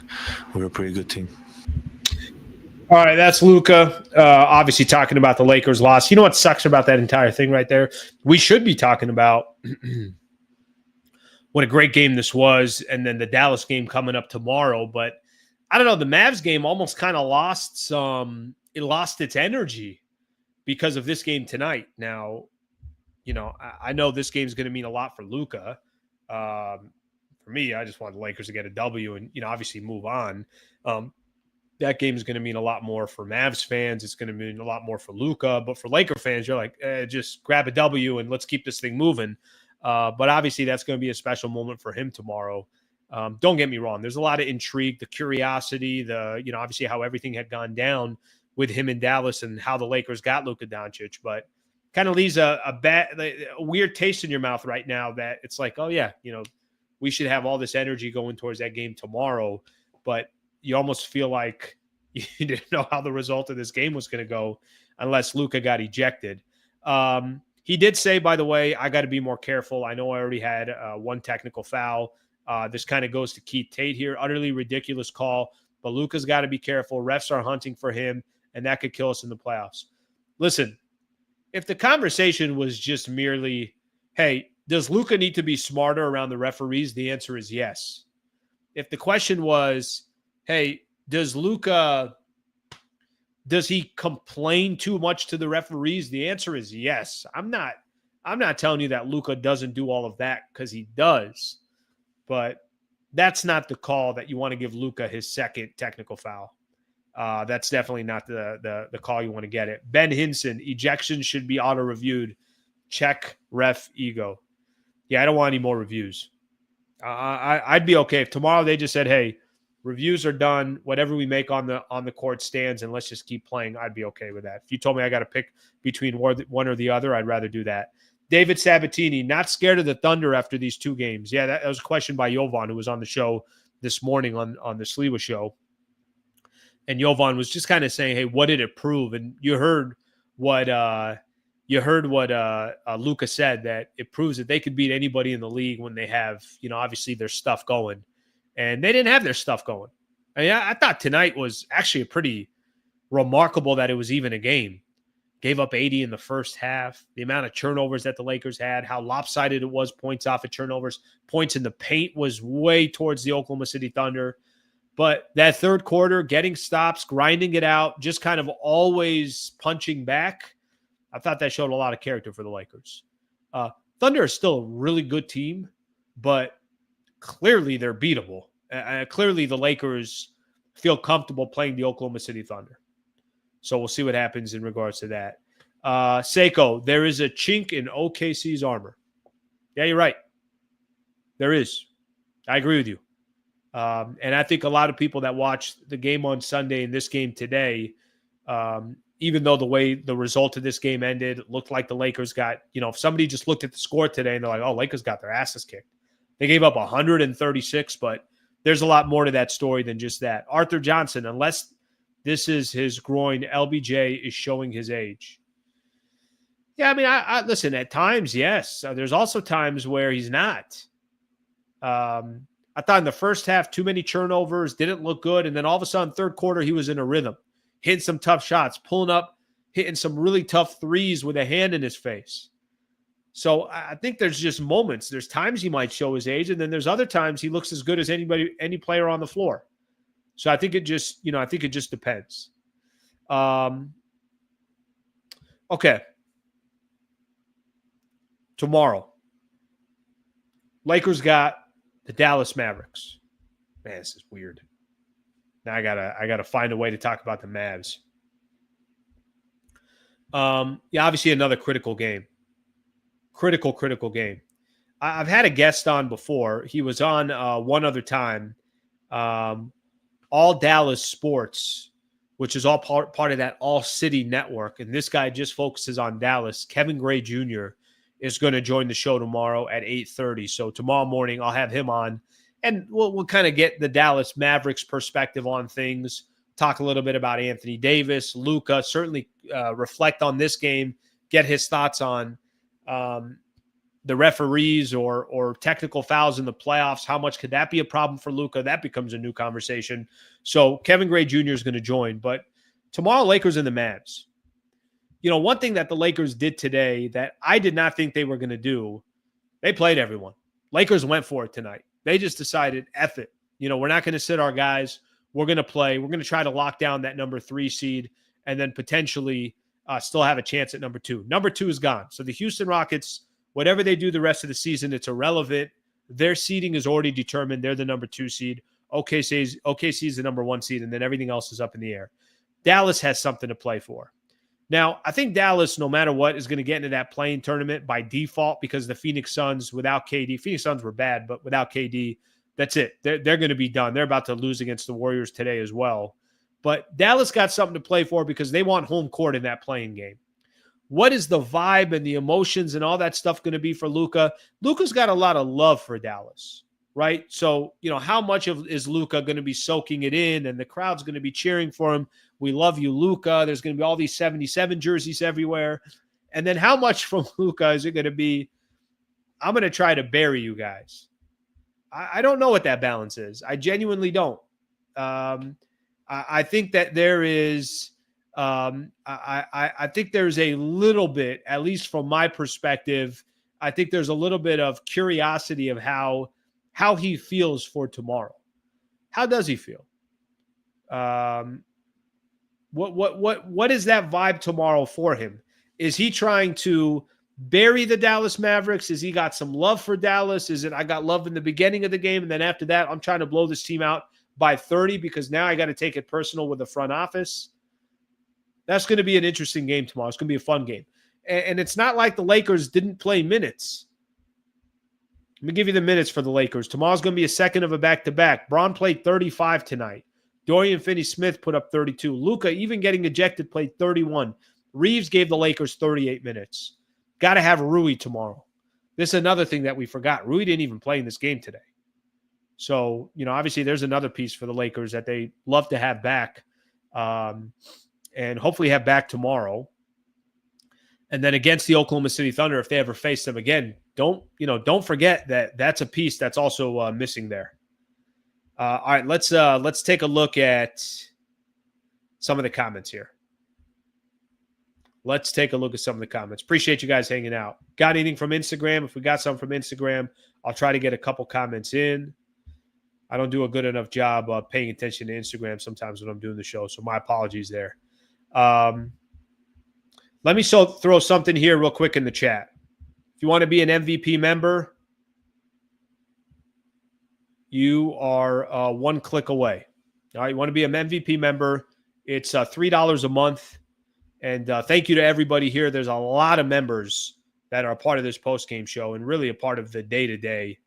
we're a pretty good team. All right, that's Luka. Obviously talking about the Lakers loss. You know what sucks about that entire thing right there? We should be talking about what a great game this was, and then the Dallas game coming up tomorrow. But I don't know, the Mavs game almost kind of lost its energy because of this game tonight. Now, I know this game is going to mean a lot for Luka. For me, I just want the Lakers to get a W and, obviously move on. That game is going to mean a lot more for Mavs fans. It's going to mean a lot more for Luka. But for Laker fans, you're like, just grab a W and let's keep this thing moving. But obviously that's going to be a special moment for him tomorrow. Don't get me wrong. There's a lot of intrigue, the curiosity, obviously how everything had gone down with him in Dallas and how the Lakers got Luka Doncic, but kind of leaves a weird taste in your mouth right now that it's like, oh yeah, we should have all this energy going towards that game tomorrow, but you almost feel like you didn't know how the result of this game was going to go unless Luka got ejected. He did say, by the way, I got to be more careful. I know I already had one technical foul. This kind of goes to Keith Tate here. Utterly ridiculous call, but Luka's got to be careful. Refs are hunting for him, and that could kill us in the playoffs. Listen, if the conversation was just merely, hey, does Luka need to be smarter around the referees? The answer is yes. If the question was, hey, does he complain too much to the referees? The answer is yes. I'm not telling you that Luka doesn't do all of that, because he does. But that's not the call that you want to give Luka his second technical foul. That's definitely not the call you want to get it. Ben Hinson, ejection should be auto-reviewed. Check ref ego. Yeah, I don't want any more reviews. I'd be okay if tomorrow they just said, hey, reviews are done. Whatever we make on the court stands, and let's just keep playing. I'd be okay with that. If you told me I got to pick between one or the other, I'd rather do that. David Sabatini, not scared of the Thunder after these 2 games. Yeah, that was a question by Jovan, who was on the show this morning on the Sliwa show. And Jovan was just kind of saying, hey, what did it prove? And you heard what Luka said, that it proves that they could beat anybody in the league when they have, obviously their stuff going. And they didn't have their stuff going. I mean, I thought tonight was actually a pretty remarkable that it was even a game. Gave up 80 in the first half. The amount of turnovers that the Lakers had, how lopsided it was, points off of turnovers. Points in the paint was way towards the Oklahoma City Thunder. But that third quarter, getting stops, grinding it out, just kind of always punching back, I thought that showed a lot of character for the Lakers. Thunder is still a really good team, but clearly they're beatable. Clearly the Lakers feel comfortable playing the Oklahoma City Thunder. So we'll see what happens in regards to that. Seiko, there is a chink in OKC's armor. Yeah, you're right. There is. I agree with you. And I think a lot of people that watched the game on Sunday and this game today, even though the way the result of this game ended, it looked like the Lakers got, if somebody just looked at the score today and they're like, oh, Lakers got their asses kicked. They gave up 136, but there's a lot more to that story than just that. Arthur Johnson, unless this is his groin, LBJ is showing his age. Yeah, I mean, I listen, at times, yes. There's also times where he's not. I thought in the first half, too many turnovers, didn't look good. And then all of a sudden, third quarter, he was in a rhythm, hitting some tough shots, pulling up, hitting some really tough threes with a hand in his face. So I think there's just moments. There's times he might show his age, and then there's other times he looks as good as any player on the floor. So I think it just, depends. Okay. Tomorrow, Lakers got the Dallas Mavericks. Man, this is weird. Now I gotta find a way to talk about the Mavs. Obviously another critical game. Critical game. I've had a guest on before. He was on one other time. All Dallas Sports, which is all part of that All City network. And this guy just focuses on Dallas. Kevin Gray Jr. is going to join the show tomorrow at 8:30. So tomorrow morning, I'll have him on. And we'll kind of get the Dallas Mavericks perspective on things, talk a little bit about Anthony Davis, Luka, certainly reflect on this game, get his thoughts on the referees or technical fouls in the playoffs. How much could that be a problem for Luka? That becomes a new conversation. So Kevin Gray Jr. is going to join. But tomorrow, Lakers and the Mavs. One thing that the Lakers did today that I did not think they were going to do, they played everyone. Lakers went for it tonight. They just decided, F it. We're not going to sit our guys. We're going to play. We're going to try to lock down that number 3 seed and then potentially still have a chance at number 2. Number 2 is gone. So the Houston Rockets, whatever they do the rest of the season, it's irrelevant. Their seeding is already determined. They're the number 2 seed. OKC is the number 1 seed, and then everything else is up in the air. Dallas has something to play for. Now, I think Dallas, no matter what, is going to get into that play-in tournament by default because the Phoenix Suns without KD, Phoenix Suns were bad, but without KD, That's it. They're going to be done. They're about to lose against the Warriors today as well. But Dallas got something to play for because they want home court in that playing game. What is the vibe and the emotions and all that stuff going to be for Luka? Luka's got a lot of love for Dallas, right? So, how much is Luka going to be soaking it in, and the crowd's going to be cheering for him? We love you, Luka. There's going to be all these 77 jerseys everywhere. And then how much from Luka is it going to be, I'm going to try to bury you guys? I don't know what that balance is. I genuinely don't. I think that there is I think there's a little bit, at least from my perspective, I think there's a little bit of curiosity of how he feels for tomorrow. How does he feel? What is that vibe tomorrow for him? Is he trying to bury the Dallas Mavericks? Is he got some love for Dallas? Is it I got love in the beginning of the game, and then after that, I'm trying to blow this team out by 30 because now I got to take it personal with the front office? That's going to be an interesting game tomorrow. It's going to be a fun game. And it's not like the Lakers didn't play minutes. Let me give you the minutes for the Lakers. Tomorrow's going to be a second of a back-to-back. Braun played 35 tonight. Dorian Finney-Smith put up 32. Luka, even getting ejected, played 31. Reaves gave the Lakers 38 minutes. Got to have Rui tomorrow. This is another thing that we forgot. Rui didn't even play in this game today. So, obviously there's another piece for the Lakers that they love to have back and hopefully have back tomorrow. And then against the Oklahoma City Thunder, if they ever face them again, don't forget that that's a piece that's also missing there. All right, let's take a look at some of the comments here. Let's take a look at some of the comments. Appreciate you guys hanging out. Got anything from Instagram? If we got some from Instagram, I'll try to get a couple comments in. I don't do a good enough job of paying attention to Instagram sometimes when I'm doing the show, so my apologies there. Let me throw something here real quick in the chat. If you want to be an MVP member, you are one click away. All right, you want to be an MVP member, it's $3 a month. And thank you to everybody here. There's a lot of members that are a part of this post-game show and really a part of the day-to-day.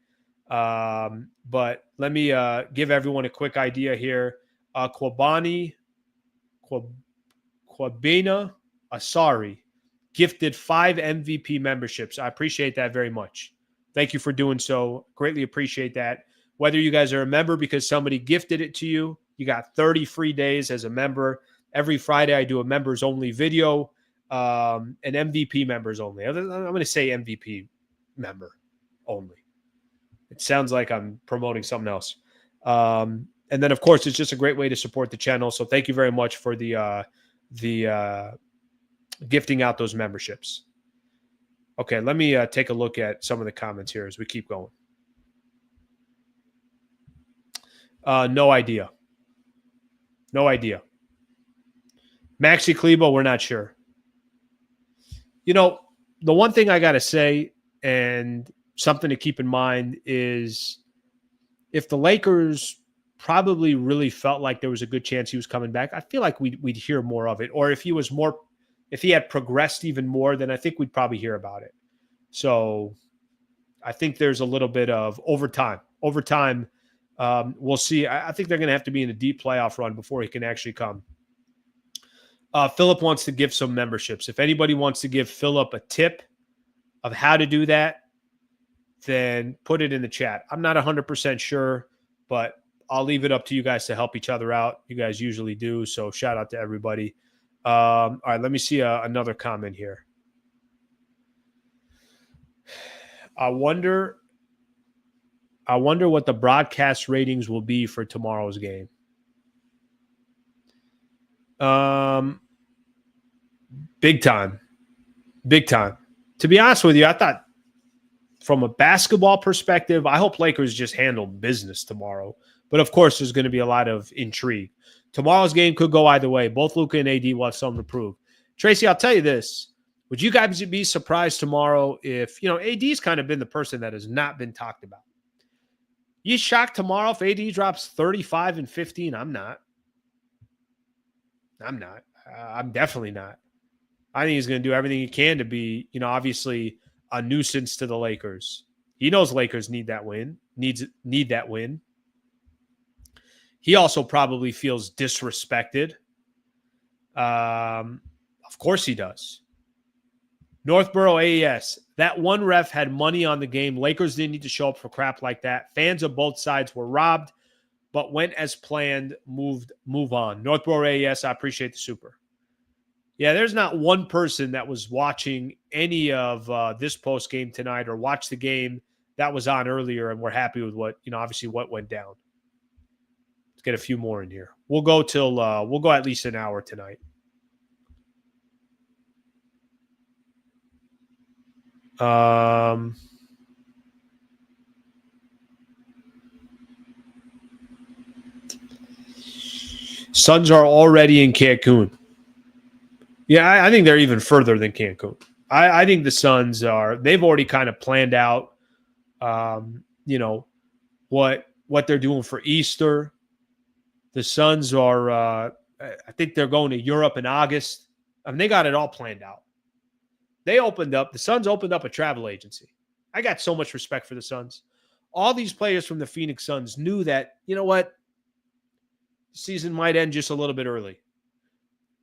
But let me give everyone a quick idea here. Kwabena Asari gifted 5 MVP memberships. I appreciate that very much. Thank you for doing so. Greatly appreciate that. Whether you guys are a member because somebody gifted it to you, you got 30 free days as a member. Every Friday, I do a members-only video, and MVP members only. I'm going to say MVP member only. It sounds like I'm promoting something else. And then, of course, it's just a great way to support the channel. So thank you very much for the gifting out those memberships. Okay, let me take a look at some of the comments here as we keep going. No idea. No idea. Maxi Klebo, we're not sure. The one thing I got to say, and something to keep in mind, is if the Lakers probably really felt like there was a good chance he was coming back, I feel like we'd hear more of it. Or if he had progressed even more, then I think we'd probably hear about it. So I think there's a little bit of overtime. We'll see. I think they're going to have to be in a deep playoff run before he can actually come. Philip wants to give some memberships. If anybody wants to give Philip a tip of how to do that, then put it in the chat. I'm not 100% sure, but I'll leave it up to you guys to help each other out. You guys usually do, so shout out to everybody. All right, let me see another comment here. I wonder what the broadcast ratings will be for tomorrow's game. Big time. To be honest with you, I thought from a basketball perspective, I hope Lakers just handle business tomorrow. But of course, there's going to be a lot of intrigue. Tomorrow's game could go either way. Both Luka and AD will have something to prove. Tracy, I'll tell you this. Would you guys be surprised tomorrow if, AD's kind of been the person that has not been talked about? You shocked tomorrow if AD drops 35 and 15? I'm not. I'm definitely not. I think he's going to do everything he can to be, obviously a nuisance to the Lakers. He knows Lakers need that win. Need that win. He also probably feels disrespected. Of course he does. Northborough AES. That one ref had money on the game. Lakers didn't need to show up for crap like that. Fans of both sides were robbed, but went as planned. Move on. Northborough AES, I appreciate the super. Yeah, there's not one person that was watching any of this post game tonight or watched the game that was on earlier, and we're happy with what, obviously what went down. Let's get a few more in here. We'll go at least an hour tonight. Suns are already in Cancun. Yeah, I think they're even further than Cancun. I think the Suns they've already kind of planned out, what they're doing for Easter. The Suns are, I think they're going to Europe in August. I mean, they got it all planned out. The Suns opened up a travel agency. I got so much respect for the Suns. All these players from the Phoenix Suns knew that, you know what? The season might end just a little bit early.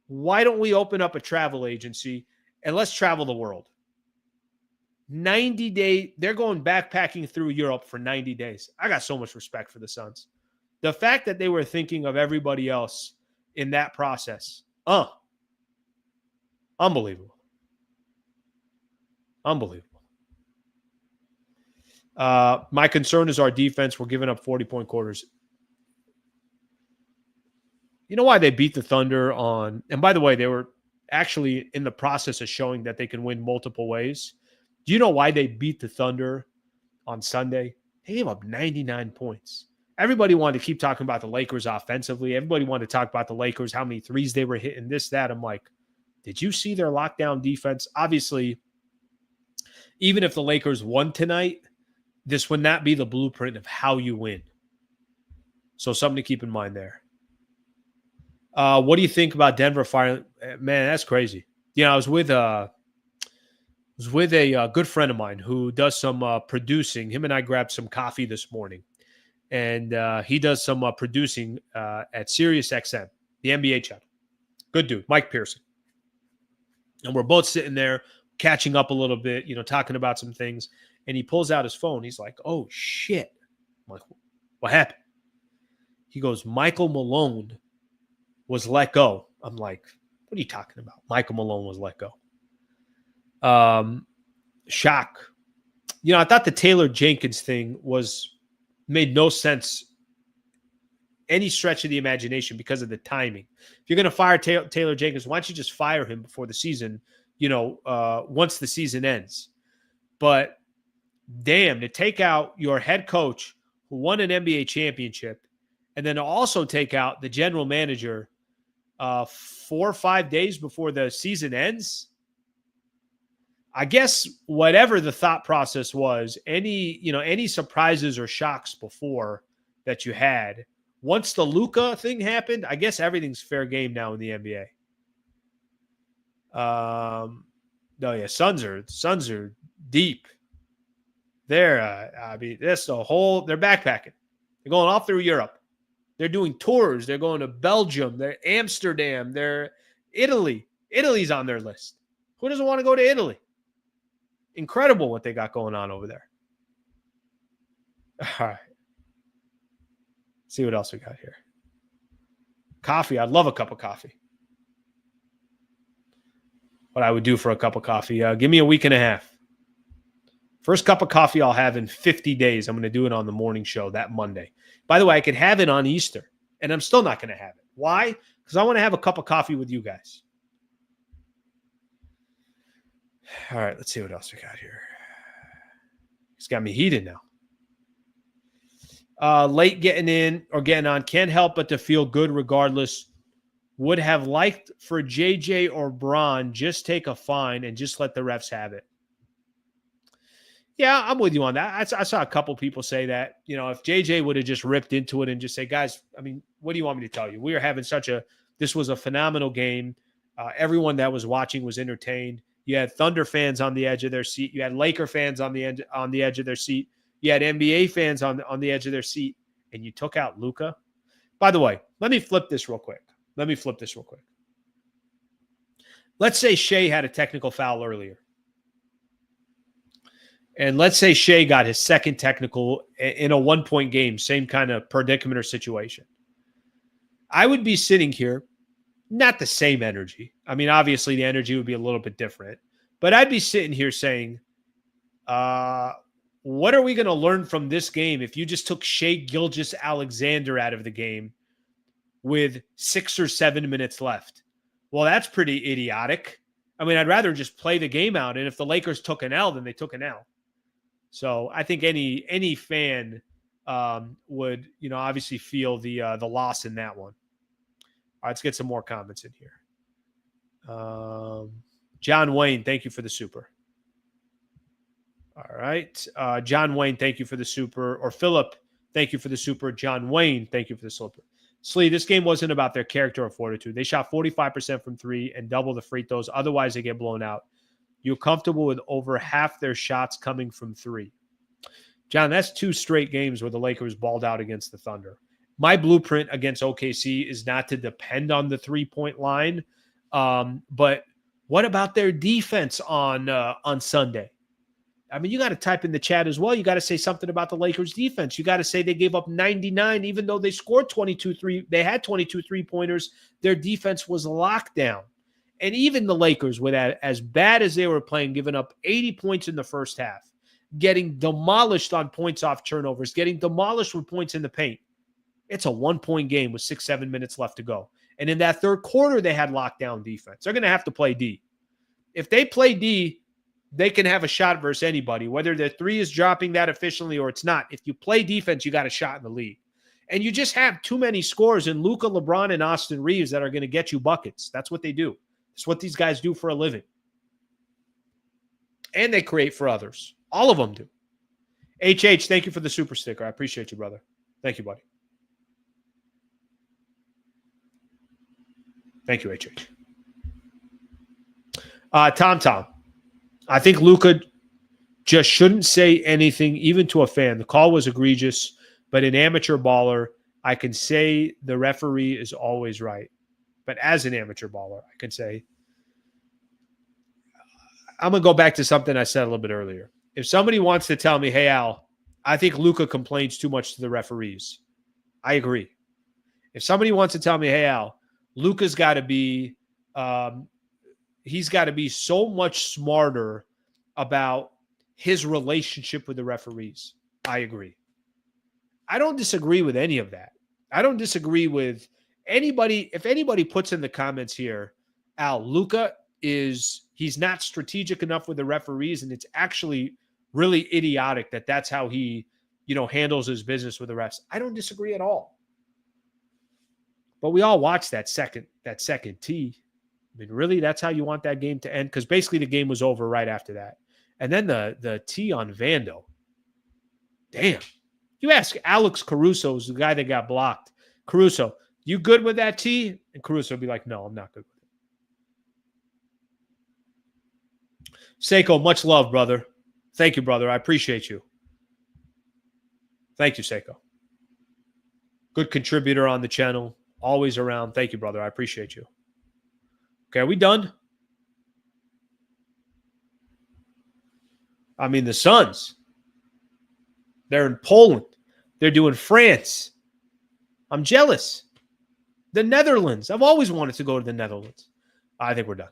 Why don't we open up a travel agency and let's travel the world? 90 days. They're going backpacking through Europe for 90 days. I got so much respect for the Suns. The fact that they were thinking of everybody else in that process. Unbelievable. Unbelievable. My concern is our defense. We're giving up 40-point quarters. You know why they beat the Thunder on, and by the way, they were actually in the process of showing that they can win multiple ways. Do you know why they beat the Thunder on Sunday? They gave up 99 points. Everybody wanted to keep talking about the Lakers offensively. Everybody wanted to talk about the Lakers, how many threes they were hitting, this, that. I'm like, did you see their lockdown defense? Obviously, even if the Lakers won tonight, this would not be the blueprint of how you win. So something to keep in mind there. What do you think about Denver firing? Man, that's crazy. I was with a good friend of mine who does some producing. Him and I grabbed some coffee this morning, and he does some producing at SiriusXM, the NBA channel. Good dude, Mike Pearson. And we're both sitting there catching up a little bit, talking about some things. And he pulls out his phone. He's like, "Oh shit!" I'm like, "What happened?" He goes, "Michael Malone was let go." I'm like, "What are you talking about?" Michael Malone was let go. Shock. I thought the Taylor Jenkins thing made no sense any stretch of the imagination because of the timing. If you're going to fire Taylor Jenkins, why don't you just fire him before the season, once the season ends? But damn, to take out your head coach who won an NBA championship and then also take out the general manager 4 or 5 days before the season ends. I guess whatever the thought process was, any surprises or shocks before that you had, once the Luka thing happened, I guess everything's fair game now in the NBA. Suns are deep. They're they're backpacking. They're going all through Europe. They're doing tours. They're going to Belgium. They're Amsterdam. They're Italy. Italy's on their list. Who doesn't want to go to Italy? Incredible what they got going on over there. All right. See what else we got here. Coffee. I'd love a cup of coffee. What I would do for a cup of coffee. Give me a week and a half. First cup of coffee I'll have in 50 days. I'm going to do it on the morning show that Monday. By the way, I could have it on Easter, and I'm still not going to have it. Why? Because I want to have a cup of coffee with you guys. All right, let's see what else we got here. It's got me heated now. Late getting in or getting on. Can't help but to feel good regardless. Would have liked for JJ or Bron just take a fine and just let the refs have it. Yeah, I'm with you on that. I saw a couple people say that, if JJ would have just ripped into it and just say, guys, I mean, what do you want me to tell you? We are having this was a phenomenal game. Everyone that was watching was entertained. You had Thunder fans on the edge of their seat. You had Laker fans on the edge of their seat. You had NBA fans on the edge of their seat, and you took out Luka. By the way, let me flip this real quick. Let's say Shea had a technical foul earlier. And let's say Shea got his second technical in a 1-point game, same kind of predicament or situation. I would be sitting here, not the same energy. I mean, obviously the energy would be a little bit different, but I'd be sitting here saying, what are we going to learn from this game if you just took Shea Gilgeous-Alexander out of the game with 6 or 7 minutes left? Well, that's pretty idiotic. I mean, I'd rather just play the game out, and if the Lakers took an L, then they took an L. So I think any fan would, obviously feel the loss in that one. All right, let's get some more comments in here. John Wayne, thank you for the super. All right. John Wayne, thank you for the super. Or Philip, thank you for the super. John Wayne, thank you for the super. Slee, this game wasn't about their character or fortitude. They shot 45% from 3 and double the free throws. Otherwise, they get blown out. You're comfortable with over half their shots coming from 3. John, that's 2 straight games where the Lakers balled out against the Thunder. My blueprint against OKC is not to depend on the 3-point line. But what about their defense on Sunday? I mean, you got to type in the chat as well. You got to say something about the Lakers defense. You got to say they gave up 99, even though they scored 22-3. They had 22 3-pointers. Their defense was locked down. And even the Lakers, with as bad as they were playing, giving up 80 points in the first half, getting demolished on points off turnovers, getting demolished with points in the paint. It's a 1-point game with 6-7 minutes left to go. And in that third quarter, they had lockdown defense. They're going to have to play D. If they play D, they can have a shot versus anybody, whether their 3 is dropping that efficiently or it's not. If you play defense, you got a shot in the league. And you just have too many scores in Luka, LeBron, and Austin Reaves that are going to get you buckets. That's what they do. It's what these guys do for a living. And they create for others. All of them do. HH, thank you for the super sticker. I appreciate you, brother. Thank you, buddy. Thank you, HH. Tom. I think Luka just shouldn't say anything, even to a fan. The call was egregious, but an amateur baller, I can say the referee is always right. But as an amateur baller, I can say, I'm going to go back to something I said a little bit earlier. If somebody wants to tell me, hey, Al, I think Luka complains too much to the referees, I agree. If somebody wants to tell me, hey, Al, Luka's got to be he's got to be so much smarter about his relationship with the referees, I agree. I don't disagree with any of that. I don't disagree with anybody. If anybody puts in the comments here, Al, Luka he's not strategic enough with the referees, and it's actually really idiotic that's how he, handles his business with the refs. I don't disagree at all. But we all watched that second tee. I mean, really, that's how you want that game to end? Because basically the game was over right after that. And then the tee on Vando. Damn. You ask Alex Caruso, who's the guy that got blocked. Caruso, you good with that tee? And Caruso would be like, no, I'm not good with it. Seiko, much love, brother. Thank you, brother. I appreciate you. Thank you, Seiko. Good contributor on the channel. Always around. Thank you, brother. I appreciate you. Okay, are we done? I mean, the Suns. They're in Poland. They're doing France. I'm jealous. The Netherlands. I've always wanted to go to the Netherlands. I think we're done.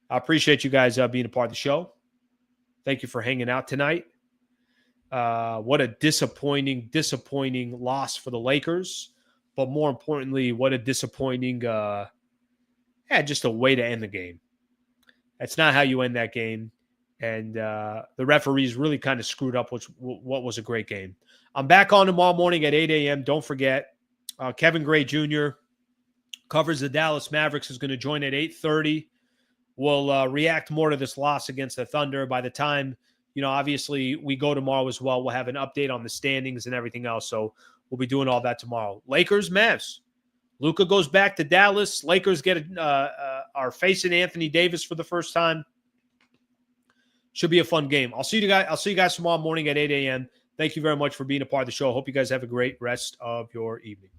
I appreciate you guys being a part of the show. Thank you for hanging out tonight. What a disappointing loss for the Lakers. But more importantly, what a disappointing, just a way to end the game. That's not how you end that game. And the referees really kind of screwed up what was a great game. I'm back on tomorrow morning at 8 a.m. Don't forget, Kevin Gray Jr. covers the Dallas Mavericks, is going to join at 8:30. We'll react more to this loss against the Thunder. By the time, obviously we go tomorrow as well, we'll have an update on the standings and everything else. So we'll be doing all that tomorrow. Lakers, Mavs. Luka goes back to Dallas. Lakers get a are facing Anthony Davis for the first time. Should be a fun game. I'll see you guys tomorrow morning at 8 a.m. Thank you very much for being a part of the show. I hope you guys have a great rest of your evening.